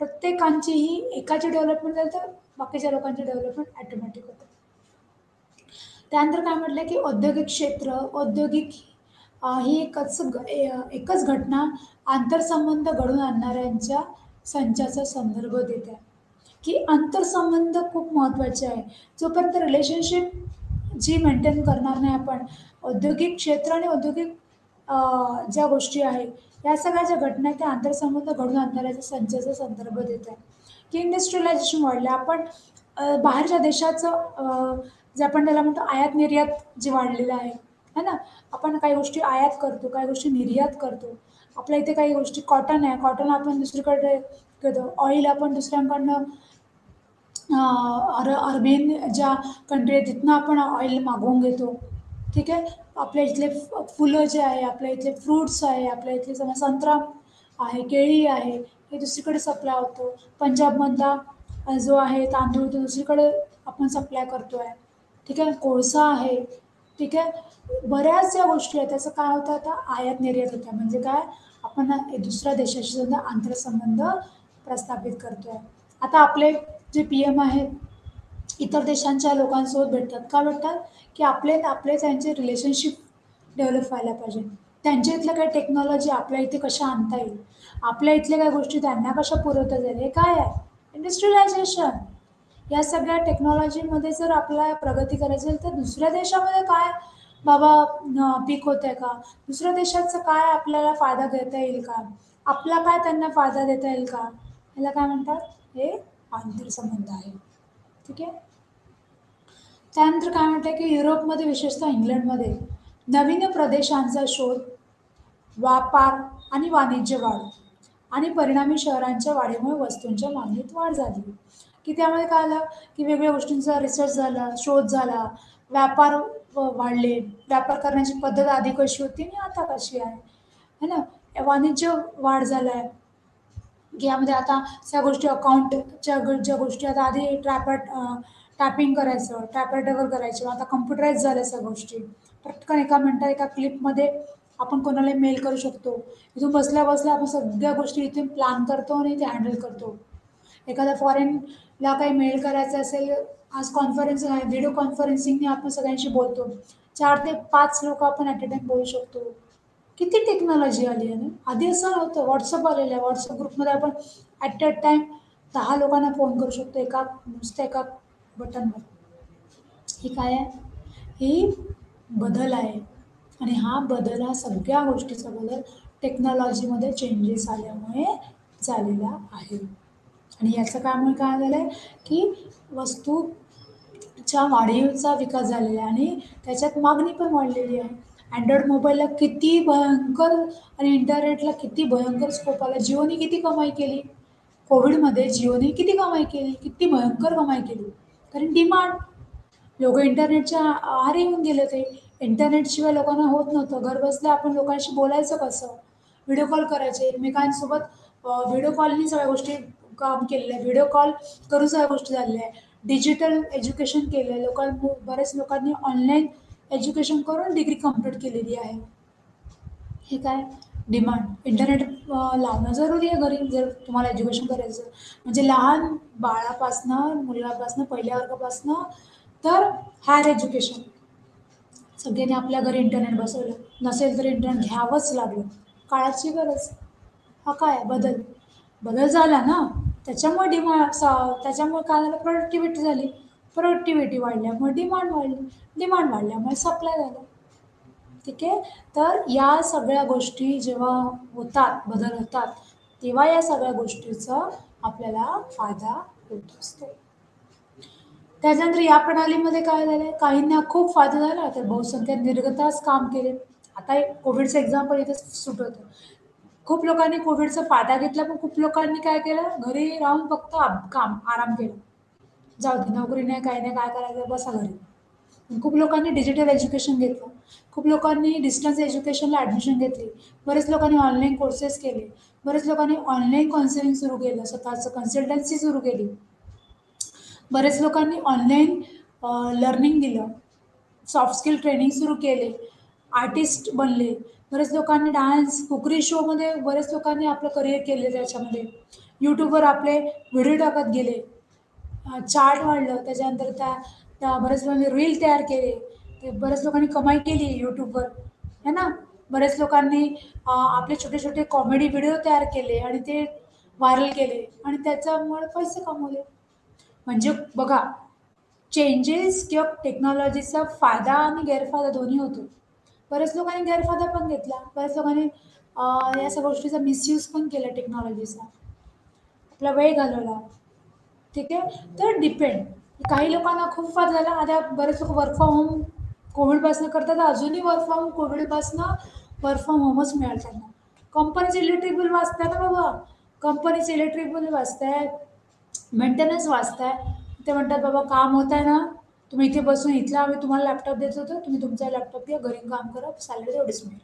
प्रत्येकांची ही एकाची डेव्हलपमेंट झाली तर बाकीच्या लोकांची डेव्हलपमेंट ॲटोमॅटिक होतं. त्यानंतर काय म्हटलं, की औद्योगिक क्षेत्र, ही एकच घटना आंतरसंबंध घडवून आणणाऱ्यांच्या संचाचा संदर्भ देत आहे. की आंतरसंबंध खूप महत्त्वाचे आहे. जोपर्यंत रिलेशनशिप जी मेंटेन करणार नाही आपण, औद्योगिक क्षेत्र आणि औद्योगिक ज्या गोष्टी आहेत, या सगळ्या ज्या घटना आहेत त्या आंतरसंबंध घडवून आणणाऱ्याच्या संचाचा संदर्भ देत आहे. की इंडस्ट्रियलायझेशन वाढलं. आपण बाहेरच्या देशाचं जे आपण त्याला म्हणतो आयात निर्यात जे वाढलेलं आहे, है ना? आपण काही गोष्टी आयात करतो, काही गोष्टी निर्यात करतो. आपल्या इथे काही गोष्टी कॉटन आहे, कॉटन आपण दुसरीकडे घेतो. ऑइल आपण दुसऱ्यांकडनं अरबियन ज्या कंट्री आहे तिथनं आपण ऑइल मागवून घेतो. ठीक आहे. आपल्या इथले फुलं जे आहे, आपल्या इथले फ्रुट्स आहे, आपल्या इथले समजा संत्रा आहे, केळी आहे, हे दुसरीकडे सप्लाय होतो. पंजाबमधला जो आहे तांदूळ तो दुसरीकडे आपण सप्लाय करतो आहे. ठीक आहे. कोळसा आहे. ठीक आहे. बऱ्याच ज्या गोष्टी आहेत त्याचं काय होतं आता आयात निर्यात होत्या. म्हणजे काय आपण दुसऱ्या देशाशी सुद्धा आंतरसंबंध प्रस्थापित करतो आहे. आता आपले जे PM आहेत इतर देशांच्या लोकांसोबत भेटतात. का भेटतात? की आपले त्यांचे रिलेशनशिप डेव्हलप व्हायला पाहिजे. त्यांच्या इथल्या काही टेक्नॉलॉजी आपल्या इथे कशा आणता येईल, आपल्या इथल्या काही गोष्टी त्यांना कशा पुरवता येईल, हे काय आहे? इंडस्ट्रियलायझेशन. या सगळ्या टेक्नॉलॉजीमध्ये जर आपल्याला प्रगती करायची असेल तर दुसऱ्या देशामध्ये काय बाबा पीक होतंय का? दुसऱ्या देशाचा काय आपल्याला फायदा घेता येईल का? आपला काय त्यांना फायदा देता येईल का? ह्याला काय म्हणतात? हे आंतरसंबंध आहे. ठीक आहे? त्यानंतर काय म्हणतात की युरोपमध्ये विशेषतः इंग्लंडमध्ये नवीन प्रदेशांचा शोध, व्यापार आणि वाणिज्य वाढ आणि परिणामी शहरांच्या वाढीमुळे वस्तूंच्या मागणीत वाढ झाली. की त्यामध्ये काय आलं की वेगवेगळ्या गोष्टींचा रिसर्च झाला, शोध झाला, व्यापार वाढले, व्यापार करण्याची पद्धत आधी कशी होती आणि आता कशी आहे, है ना? वाणिज्य वाढ झालाय की यामध्ये आता त्या गोष्टी अकाउंटच्या ज्या गोष्टी आता आधी टॅपिंग करायचं, टायपरायटरवर करायचं, आता कम्प्युटराईज झाल्या सगळ्या गोष्टी. पटकन एका मिनिटात एका क्लिपमध्ये आपण कोणालाही मेल करू शकतो. इथून बसल्या बसल्या आपण सगळ्या गोष्टी इथून प्लॅन करतो आणि ते हँडल करतो. एखाद्या फॉरेनला काही मेल करायचं असेल, आज कॉन्फरन्स आहे, व्हिडिओ कॉन्फरन्सिंगने आपण सगळ्यांशी बोलतो. 4 ते 5 लोकं आपण ॲट अ टाईम बोलू शकतो. किती टेक्नॉलॉजी आली आहे ना. आधी असं नव्हतं. व्हॉट्सअप आलेलं आहे. व्हॉट्सअप ग्रुपमध्ये आपण ॲट अ टाईम 10 लोकांना फोन करू शकतो नुसत्या एका बटनवर. ही काय आहे? ही बदल आहे आणि हा सगळ्या गोष्टीचा बदल टेक्नॉलॉजीमध्ये चेंजेस आल्यामुळे झालेला आहे. आणि याचं कारणं काय झालं आहे की वस्तूच्या वाढीचा विकास झालेला आहे आणि त्याच्यात मागणी पण वाढलेली आहे. अँड्रॉइड मोबाईलला किती भयंकर आणि इंटरनेटला किती भयंकर स्कोप आला. जिओनी किती कमाई केली. कोविडमध्ये जिओने किती कमाई केली, किती भयंकर कमाई केली. कारण डिमांड. लोकं इंटरनेटच्या आहारी येऊन गेले ते. इंटरनेटशिवाय लोकांना होत नव्हतं. घरबसल्या आपण लोकांशी बोलायचं कसं? व्हिडिओ कॉल करायचे एकमेकांसोबत. व्हिडिओ कॉलनी सगळ्या गोष्टी काम केलेलं आहे. व्हिडिओ कॉल करून सगळ्या गोष्टी झालेल्या आहे. डिजिटल एज्युकेशन केलं आहे. बऱ्याच लोकांनी ऑनलाईन एज्युकेशन करून डिग्री कंप्लीट केलेली आहे. हे काय? डिमांड. इंटरनेट लावणं जरुरी आहे घरी जर तुम्हाला एज्युकेशन करायचं. म्हणजे लहान बाळापासनं, मुलापासनं, पहिल्या वर्गापासनं तर हायर एज्युकेशन. सगळ्यांनी आपल्या घरी इंटरनेट बसवलं. नसेल तर इंटरनेट घ्यावंच लागलं. काळाची गरज. हा काय आहे? बदल. बदल झाला ना. त्याच्यामुळे काय झालं? प्रोडक्टिव्हिटी झाली. प्रोडक्टिव्हिटी वाढल्यामुळे डिमांड वाढली. डिमांड वाढल्यामुळे सप्लाय झालं. ठीक आहे. तर या सगळ्या गोष्टी जेव्हा होतात, बदल होतात, तेव्हा या सगळ्या गोष्टीचा आपल्याला फायदा होत असतो. त्याच्यानंतर या प्रणालीमध्ये काय झालंय, काहींना खूप फायदा झाला, तर बहुसंख्य दीर्घतास काम केले. आता कोविडचं एक्झाम्पल इथे सूट होतं. खूप लोकांनी कोविडचा फायदा घेतला, पण खूप लोकांनी काय केलं, घरी राहून फक्त आराम केला. जाऊ दे, नोकरी नाही, काही नाही, काय करायचं, बसा घरी. खूप लोकांनी डिजिटल एज्युकेशन घेतलं. खूप लोकांनी डिस्टन्स एज्युकेशनला ॲडमिशन घेतली. बरेच लोकांनी ऑनलाईन कोर्सेस केले. बरेच लोकांनी ऑनलाईन काउन्सिलिंग सुरू केलं. स्वतःचं कन्सल्टन्सी सुरू केली. बरेच लोकांनी ऑनलाईन लर्निंग दिलं. सॉफ्ट स्किल ट्रेनिंग सुरू केले. आर्टिस्ट बनले. बरेच लोकांनी डान्स, कुकरी शोमध्ये बरेच लोकांनी आपलं करिअर केले त्याच्यामध्ये. यूट्यूबवर आपले व्हिडिओ टाकत गेले. चार्ट वाढलं. त्याच्यानंतर त्या त्या बऱ्याच लोकांनी रील तयार केले. ते बऱ्याच लोकांनी कमाई केली यूट्यूबवर, है ना? बऱ्याच लोकांनी आपले छोटे-छोटे कॉमेडी व्हिडिओ तयार केले आणि ते व्हायरल केले आणि त्याच्यामुळे पैसे कमवले. म्हणजे बघा, चेंजेस किंवा टेक्नॉलॉजीचा फायदा आणि गैरफायदा दोन्ही होतो. बऱ्याच लोकांनी गैरफायदा पण घेतला. बऱ्याच लोकांनी या सगळ्या गोष्टीचा मिसयूज पण केला टेक्नॉलॉजीचा. आपला वेळ घालवला. ठीक आहे. तर डिपेंड. काही लोकांना खूप फायदा झाला. आता बरेच लोक वर्क फ्रॉम होम कोविडपासून करतात. अजूनही वर्क फ्रॉम होमच मिळालं त्यांना. कंपनीचे इलेक्ट्रिक बिल वाचताय ना बाबा. कंपनीचे इलेक्ट्रिक बिल वाचताय, मेंटेनन्स वाचताय. ते म्हणतात बाबा काम होत आहे ना, तुम्ही इथे बसून इथला आम्ही तुम्हाला लॅपटॉप देत होतो, तुम्ही तुमचा लॅपटॉप घ्या, घरी काम करा, सॅलरी एवढीच मिळेल.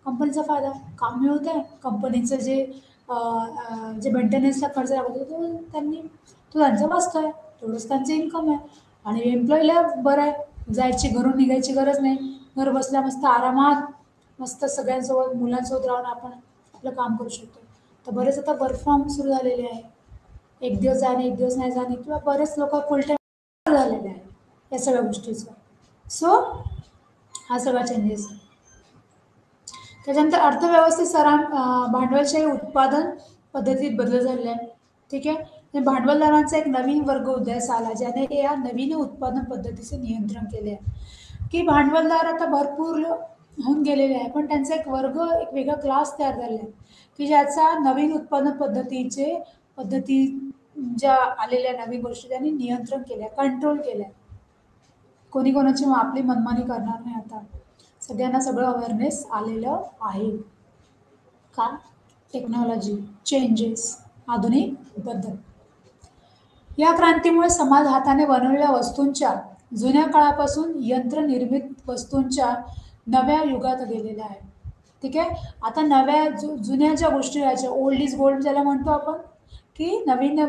कंपनीचा फायदा. काम मिळत आहे. कंपनीचं जे मेंटेनन्सला खर्च लागत होतो तो त्यांचा वाचतोय. तेवढंच त्यांचं इन्कम आहे. आणि एम्प्लॉईला बरं आहे. घरून निघायची गरज नाही. घर बसल्या मस्त आरामात, मस्त सगळ्यांसोबत, मुलांसोबत राहून आपण आपलं काम करू शकतो. तर बरेच आता वर्क फ्रॉम सुरू झालेले आहे. एक दिवस जाणे, एक दिवस नाही जाणे किंवा बरेच लोकं फुल टाईम झालेले आहे या सगळ्या गोष्टीचं. सो हा सगळा चेंजेस आहे. त्याच्यानंतर अर्थव्यवस्थेत भांडवलशाही उत्पादन पद्धतीत बदल झालेला आहे. ठीक आहे. आणि भांडवलदारांचा एक नवीन वर्ग उदयास आला, ज्याने या नवीन उत्पादन पद्धतीचे नियंत्रण केले आहे. की भांडवलदार आता भरपूर होऊन गेलेले आहे, पण त्यांचा एक वर्ग, एक वेगळा क्लास तयार झालेला आहे, की ज्याचा नवीन उत्पन्न पद्धती ज्या आलेल्या नवीन गोष्टी त्यांनी नियंत्रण केल्या, कंट्रोल केल्या. कोणी कोणाची आपली मनमानी करणार नाही आता. सगळ्यांना सगळं अवेअरनेस आलेलं आहे. का? टेक्नॉलॉजी, चेंजेस, आधुनिक बदल. या क्रांतीमुळे समाज हाताने बनवलेल्या वस्तूंच्या, जुन्या काळापासून यंत्रनिर्मित वस्तूंच्या नव्या युगात गेलेला आहे. ठीक आहे. आता नव्या जुन्या ज्या गोष्टी राहायच्या, ओल्ड इज गोल्ड ज्याला म्हणतो आपण, की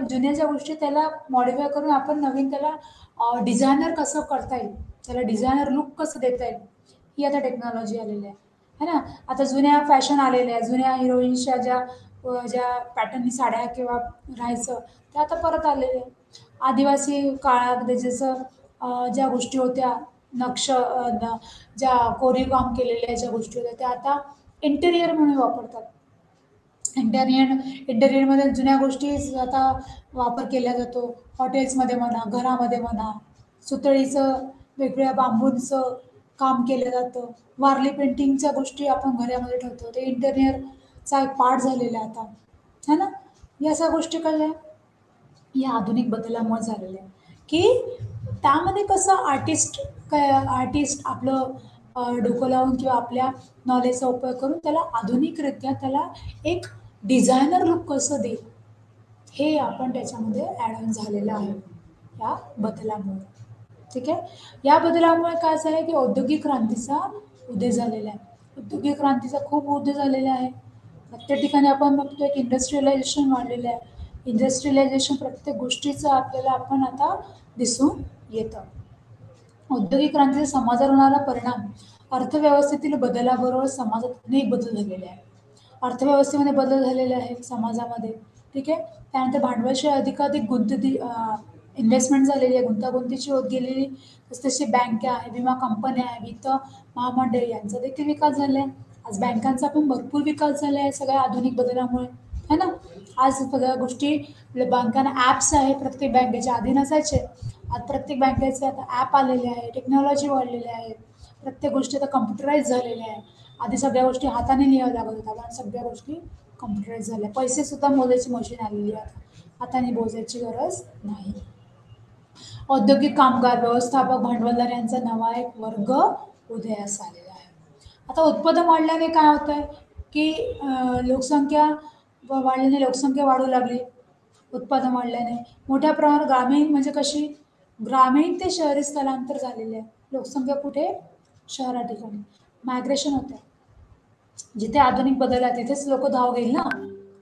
जुन्या ज्या गोष्टी त्याला मॉडिफाय करून आपण नवीन त्याला डिझायनर कसं करता येईल, त्याला डिझायनर लुक कसं देता येईल, ही आता टेक्नॉलॉजी आलेली आहे. है ना. आता जुन्या फॅशन आलेल्या आहे, जुन्या हिरोईन्सच्या ज्या पॅटर्ननी साड्या किंवा राहायचं ते आता परत आलेले आहे. आदिवासी काळामध्ये जसं ज्या गोष्टी होत्या, ज्या कोरीव काम केलेल्या ज्या गोष्टी होत्या त्या आता इंटेरियर म्हणून वापरतात. इंटेरियरमध्ये जुन्या गोष्टी आता वापर केला जातो. हॉटेल्समध्ये म्हणा, घरामध्ये म्हणा, सुतळीचं वेगळ्या बांबूंचं काम केलं जातं. वारली पेंटिंगच्या गोष्टी आपण घरामध्ये ठेवतो, ते इंटेरियरचा एक पार्ट झालेला आहे आता, है ना. या सगळ्या गोष्टी कशा या आधुनिक बदलामुळे झालेलं आहे, की त्यामध्ये कसं आर्टिस्ट आपलं डोकं लावून किंवा आपल्या नॉलेजचा उपयोग करून त्याला आधुनिकरित्या त्याला एक डिझायनर लुक कसं देईल, हे आपण त्याच्यामध्ये ॲड ऑन झालेलं आहे या बदलामुळे. ठीक आहे. या बदलामुळे काय झालं की औद्योगिक क्रांतीचा उदय झालेला आहे. औद्योगिक क्रांतीचा खूप उदय झालेला आहे. प्रत्येक ठिकाणी आपण बघतोय की इंडस्ट्रियलायझेशन वाढलेलं आहे. इंडस्ट्रियलायझेशन प्रत्येक गोष्टीचं आपल्याला आपण आता दिसून येतं. औद्योगिक क्रांतीचा समाजावर होणारा परिणाम, अर्थव्यवस्थेतील बदलाबरोबर समाजात अनेक बदल झालेले आहेत. अर्थव्यवस्थेमध्ये बदल झालेले आहेत समाजामध्ये. ठीक आहे. त्यानंतर भांडवलशाही अधिकाधिक इन्व्हेस्टमेंट झालेली आहे, गुंतागुंतीची होत गेलेली. तसतशी बँका आहे, विमा कंपन्या आहे, वित्त महामंडळ यांचा देखील विकास झाला आहे. आज बँकांचा पण भरपूर विकास झाला आहे सगळ्या आधुनिक बदलामुळे, है ना. आज सगळ्या गोष्टी बँकांना ॲप्स आहे, प्रत्येक बँकेच्या आधी नसायचे. आज प्रत्येक बँकेचे आता ॲप आलेले आहे, टेक्नॉलॉजी वाढलेली आहे. प्रत्येक गोष्टी आता कम्प्युटराईज झालेल्या आहे. आधी सगळ्या गोष्टी हाताने लिहाव्या लागत होत्या, पण सगळ्या गोष्टी कम्प्युटराईज झाल्या. पैसे सुद्धा मोजायची मशीन आलेली आहे, हाताने मोजायची गरज नाही. औद्योगिक कामगार, व्यवस्थापक, भांडवलदार यांचा नवा एक वर्ग उदयास आलेला आहे. आता उत्पादन वाढल्याने काय होत आहे की लोकसंख्या वाढू लागली. उत्पादन वाढल्याने मोठ्या प्रमाणात ग्रामीण, म्हणजे कशी ग्रामीण ते शहरी स्थलांतर झालेले आहे. लोकसंख्या कुठे? शहरा ठिकाणी मायग्रेशन होते. जिथे आधुनिक बदल आहे तिथेच लोक धाव घेईल ना.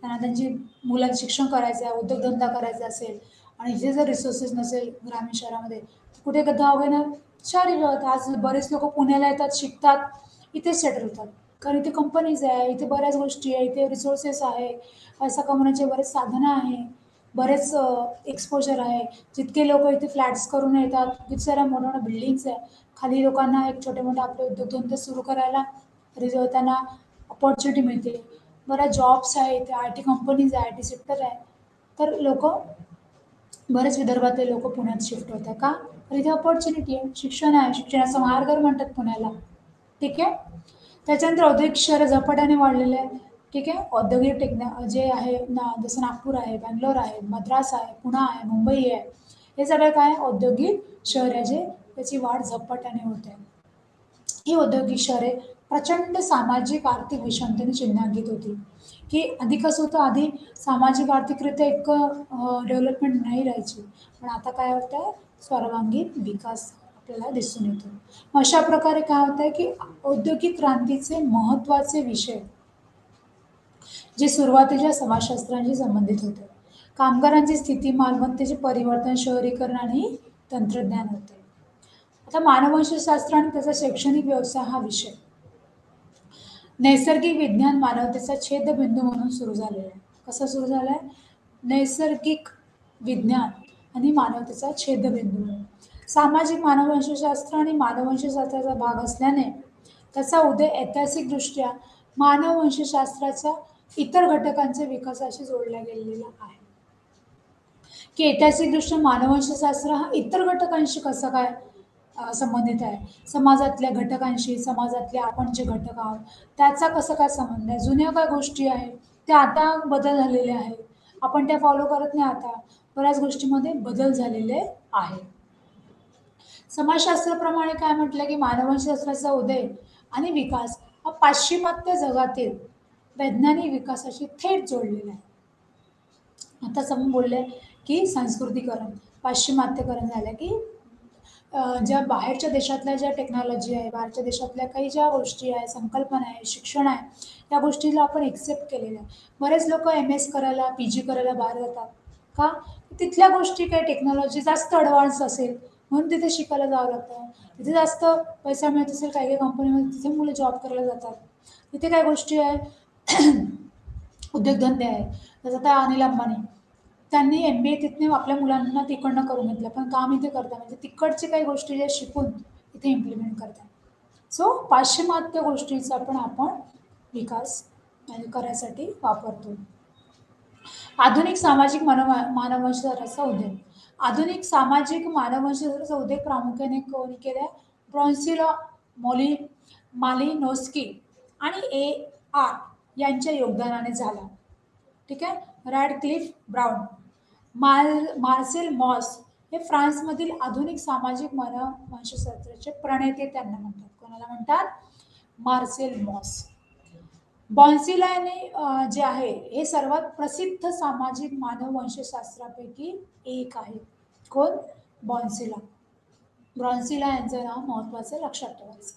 त्यांना त्यांची मुलांचं शिक्षण करायचं आहे, उद्योगधंदा करायचा असेल, आणि इथे जर रिसोर्सेस नसेल ग्रामीण शहरामध्ये, कुठे धाव घेणार? शहरी भागात. आज बरेच लोक पुण्याला येतात, शिकतात, इथेच सेटल होतात, कारण इथे कंपनीज आहे, इथे बऱ्याच गोष्टी आहे, इथे रिसोर्सेस आहे, पैसा कमवण्याचे बरेच साधनं आहे, बरेच एक्सपोजर आहे. जितके लोक इथे फ्लॅट्स करून येतात, किती साऱ्या मोठ्या बिल्डिंग्स आहे, खाली लोकांना एक छोटे मोठे आपले उद्योगधंदे सुरू करायला त्यांना अपॉर्च्युनिटी मिळते. बऱ्याच जॉब्स आहे इथे, आय टी कंपनीज आहे, आय टी सेक्टर आहे. तर बरेच विदर्भातले लोक पुण्यात शिफ्ट होत आहे. का? तर इथे अपॉर्च्युनिटी आहे, शिक्षण आहे, शिक्षणाचा मार्गर म्हणतात पुण्याला. ठीक आहे. त्याच्यानंतर औद्योगिक शहरं झपाट्याने वाढलेले आहे. ठीक आहे. औद्योगिक जे आहे जसं नागपूर आहे, बँगलोर आहे, मद्रास आहे, पुणा आहे, मुंबई आहे, हे सगळं काय औद्योगिक शहर आहे, जे त्याची वाढ झपाट्याने होते. ही औद्योगिक शहरे प्रचंड सामाजिक आर्थिक विषमतेने चिन्हांकित होती. की आधी कसं होतं, आधी सामाजिक आर्थिकरित्या इतकं डेव्हलपमेंट नाही राहायची, पण आता काय होतं, सर्वांगीण विकास आपल्याला दिसून येतो. अशा प्रकारे काय होतं की औद्योगिक क्रांतीचे महत्त्वाचे विषय जे सुरुवातीच्या समाजशास्त्रांशी संबंधित होते. कामगारांची स्थिती, मालमत्तेचे परिवर्तन, शहरीकरण आणि तंत्रज्ञान होते. आता मानववंशशास्त्र आणि त्याचा शैक्षणिक व्यवसाय हा विषय, नैसर्गिक विज्ञान मानवतेचा छेदबिंदू म्हणून सुरू झालेला आहे. कसा सुरू झाला आहे? नैसर्गिक विज्ञान आणि मानवतेचा छेदबिंदू. सामाजिक मानववंशशास्त्र आणि मानववंशशास्त्राचा भाग असल्याने त्याचा उदय ऐतिहासिकदृष्ट्या मानववंशशास्त्राच्या इतर घटकांच्या विकासाशी जोडला गेलेला आहे. की ऐतिहासिकदृष्ट्या मानववंशशास्त्र हा इतर घटकांशी कसा काय संबंधित आहे, समाजातल्या घटकांशी, समाजातले आपण जे घटक आहोत त्याचा कसं काय संबंध आहे, जुन्या काय गोष्टी आहेत त्या आता बदल झालेले आहेत, आपण त्या फॉलो करत नाही आता, बऱ्याच गोष्टीमध्ये बदल झालेले आहेत. समाजशास्त्राप्रमाणे काय म्हटलं की मानवशास्त्राचा उदय आणि विकास हा पाश्चिमात्य जगातील वैज्ञानिक विकासाशी थेट जोडलेला आहे. आता समोर बोलले की सांस्कृतिकरण, पाश्चिमात्यकरण झालं की ज्या बाहेरच्या देशातल्या ज्या टेक्नॉलॉजी आहे, बाहेरच्या देशातल्या काही ज्या गोष्टी आहे, संकल्पना आहे, शिक्षण आहे, या गोष्टीला आपण एक्सेप्ट केलेलं आहे. बरेच लोक MS करायला, PG करायला बाहेर जातात. का? तिथल्या गोष्टी काही टेक्नॉलॉजी जास्त ॲडव्हान्स असेल म्हणून तिथे शिकायला जावं लागतं. तिथे जास्त पैसा मिळत असेल काही काही कंपनीमध्ये, तिथे मुलं जॉब करायला जातात. तिथे काय गोष्टी आहे उद्योगधंदे आहे. जसं आता अनिल अंबानी, त्यांनी MBA तिथने आपल्या मुलांना तिकडनं करून घेतलं, पण काम इथे करतात, म्हणजे तिकडचे काही गोष्टी जे शिकून इथे इम्प्लिमेंट करतात. सो पाश्चिमात्य गोष्टीचा पण आपण विकास म्हणजे करायसाठी वापरतो. आधुनिक सामाजिक मानववंशशास्त्राचा उदय. आधुनिक सामाजिक मानववंशशास्त्राचा उदय प्रामुख्याने कोणी केलाय? ब्रॉन्सिला मॉली मालिनोस्की आणि AR यांच्या योगदानाने झाला. ठीक आहे. रॅडक्लिफ ब्राउन, मार्सेल मॉस हे फ्रान्समधील आधुनिक सामाजिक मानववंशशास्त्राचे प्रणेते त्यांना म्हणतात. कोणाला म्हणतात? मार्सेल मॉस. बॉन्सिलाने जे आहे हे सर्वात प्रसिद्ध सामाजिक मानववंशशास्त्रापैकी एक आहे. कोण? बॉन्सिला. ब्रॉन्सिला यांचं नाव महत्वाचं लक्षात ठेवायचं.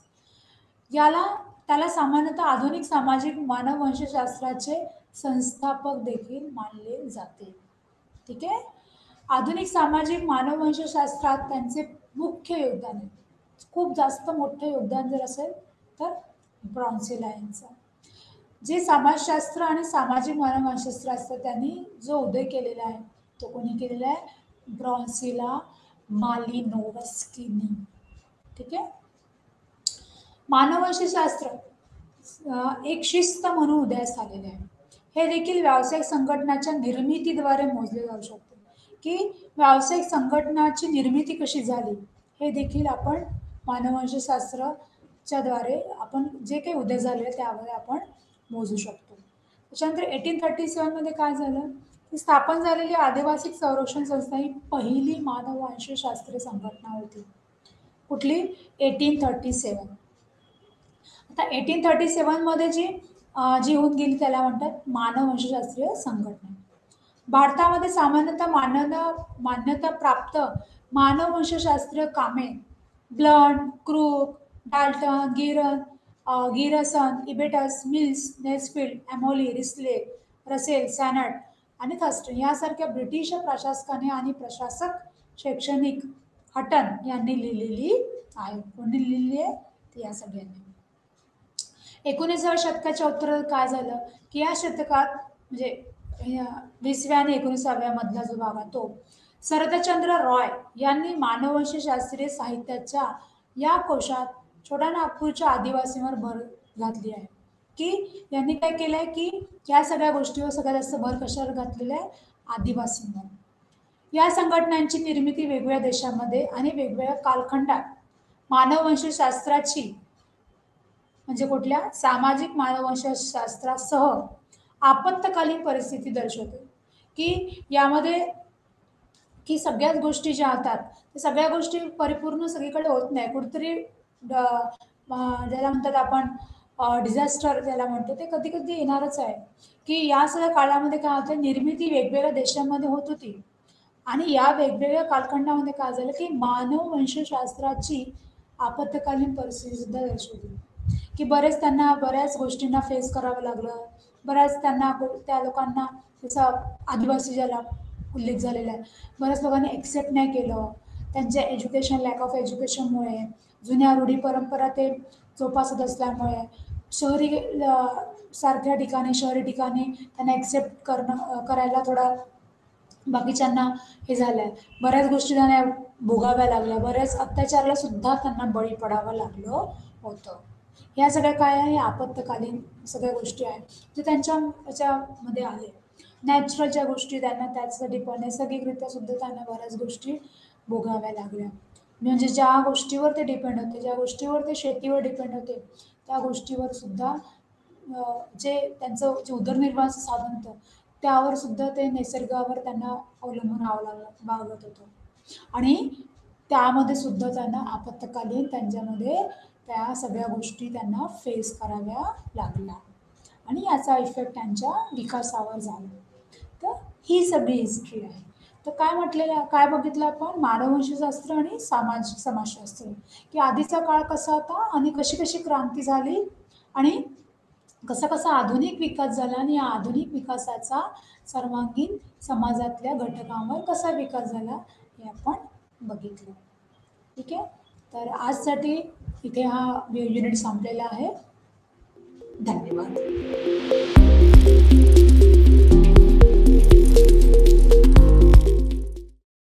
त्याला सामान्यतः आधुनिक सामाजिक मानववंशशास्त्राचे संस्थापक देखील मानले जाते. ठीक आहे. आधुनिक सामाजिक मानववंशशास्त्रात त्यांचे मुख्य योगदान आहे, खूप जास्त मोठं योगदान जर असेल तर ब्रॉन्सिला यांचं. जे समाजशास्त्र आणि सामाजिक मानववंशशास्त्र असतं त्यांनी जो उदय केलेला आहे तो कोणी केलेला आहे? ब्रॉन्सिला मालिनोव्स्कीनी. ठीक आहे. मानववंशशास्त्र एक शिस्त म्हणून उदयास आलेले आहे. हे देखील व्यावसायिक संघटनाच्या निर्मितीद्वारे मोजले जाऊ शकते की व्यावसायिक संघटनाची निर्मिती कशी झाली हे देखील आपण मानववंशशास्त्राच्या द्वारे आपण जे काही उदय झाले त्यावर आपण मोजू शकतो. त्याच्यानंतर 1837 मध्ये काय झालं की स्थापन झालेली आदिवासी संरक्षण संस्था ही पहिली मानववंशशास्त्रीय संघटना होती. कुठली? 1837. आता 1837 मध्ये जी होऊन गेली त्याला म्हणतात मानववंशशास्त्रीय संघटना. भारतामध्ये सामान्यतः मान्यता प्राप्त मानववंशशास्त्रीय कामे Blunt, Crooke, Dalton, Grierson, Ibbetson, Mills, Nesfield, एमोली, रिस्ले, रसेल, सॅनट आणि थर्स्टन यासारख्या ब्रिटिश प्रशासकाने आणि प्रशासक शैक्षणिक हटन यांनी लिहिलेली आहे. कोणी लिहिली आहे? ती या सगळ्यांनी. 19व्या शतकाच्या उत्तरार्धात काय झालं की या शतकात म्हणजे 20व्या आणि 19व्या मधला जो भाग आहे तो शरदचंद्र रॉय यांनी मानववंशशास्त्रीय साहित्याच्या या कोशात छोटा नागपूरच्या आदिवासींवर भर घातली आहे. की यांनी काय केलंय की या सगळ्या गोष्टीवर सगळ्यात जास्त भर कशावर घातलेला आहे? आदिवासींवर. या संघटनांची निर्मिती वेगवेगळ्या देशांमध्ये आणि वेगवेगळ्या कालखंडात मानववंशशास्त्राची म्हणजे कुठल्या सामाजिक मानववंशशास्त्रासह आपत्कालीन परिस्थिती दर्शवते की यामध्ये की सगळ्याच गोष्टी ज्या होतात त्या सगळ्या गोष्टी परिपूर्ण सगळीकडे होत नाही. कुठेतरी ज्याला म्हणतात आपण डिझास्टर ज्याला म्हणतो ते कधी कधी येणारच आहे. की या सगळ्या काळामध्ये काय होतं निर्मिती वेगवेगळ्या देशांमध्ये होत होती आणि या वेगवेगळ्या कालखंडामध्ये काय झालं की मानववंशशास्त्राची आपत्कालीन परिस्थिती सुद्धा दर्शवली की बऱ्याच गोष्टींना फेस करावं लागलं. बऱ्याच त्या लोकांना त्याचा आदिवासी ज्याला उल्लेख झालेला आहे बऱ्याच लोकांनी एक्सेप्ट नाही केलं. त्यांच्या लॅक ऑफ एज्युकेशनमुळे जुन्या रूढी परंपरा ते जोपासत असल्यामुळे शहरी ठिकाणी त्यांना एक्सेप्ट करायला थोडा बाकीच्यांना हे झालं आहे. बऱ्याच गोष्टी त्यांना भोगाव्या लागल्या. बऱ्याच अत्याचाराला सुद्धा त्यांना बळी पडावं लागलं होतं. ह्या सगळ्या काय आहे? आपत्कालीन सगळ्या गोष्टी आहेत जे याच्यामध्ये आले. नॅचरल ज्या गोष्टी त्यांना त्यासाठी पण नैसर्गिकरित्या सुद्धा त्यांना बऱ्याच गोष्टी भोगाव्या लागल्या. म्हणजे ज्या गोष्टीवर ते डिपेंड होते, ज्या गोष्टीवर ते शेतीवर डिपेंड होते, त्या गोष्टीवर सुद्धा जे त्यांचं जे उदरनिर्वाहाचं साधन होतं, त्यावर सुद्धा ते निसर्गावर त्यांना अवलंबून राहावं लागत होतं. आणि त्यामध्ये सुद्धा त्यांना आपत्कालीन त्यांच्यामध्ये त्या सगळ्या गोष्टी त्यांना फेस कराव्या लागल्या आणि याचा इफेक्ट त्यांच्या विकासावर झाला. तर ही सगळी हिस्ट्री आहे. तर काय म्हटलेलं काय बघितलं आपण मानववंशशास्त्र आणि समाजशास्त्र, की आधीचा काळ कसा होता आणि कशी कशी क्रांती झाली आणि कसा कसा आधुनिक विकास झाला आणि या आधुनिक विकासाचा सर्वांगीण समाजातल्या घटकांवर कसा विकास झाला हे आपण बघितलं. ठीक आहे. तर आजसाठी इथे हा युनिट संपलेला आहे. धन्यवाद.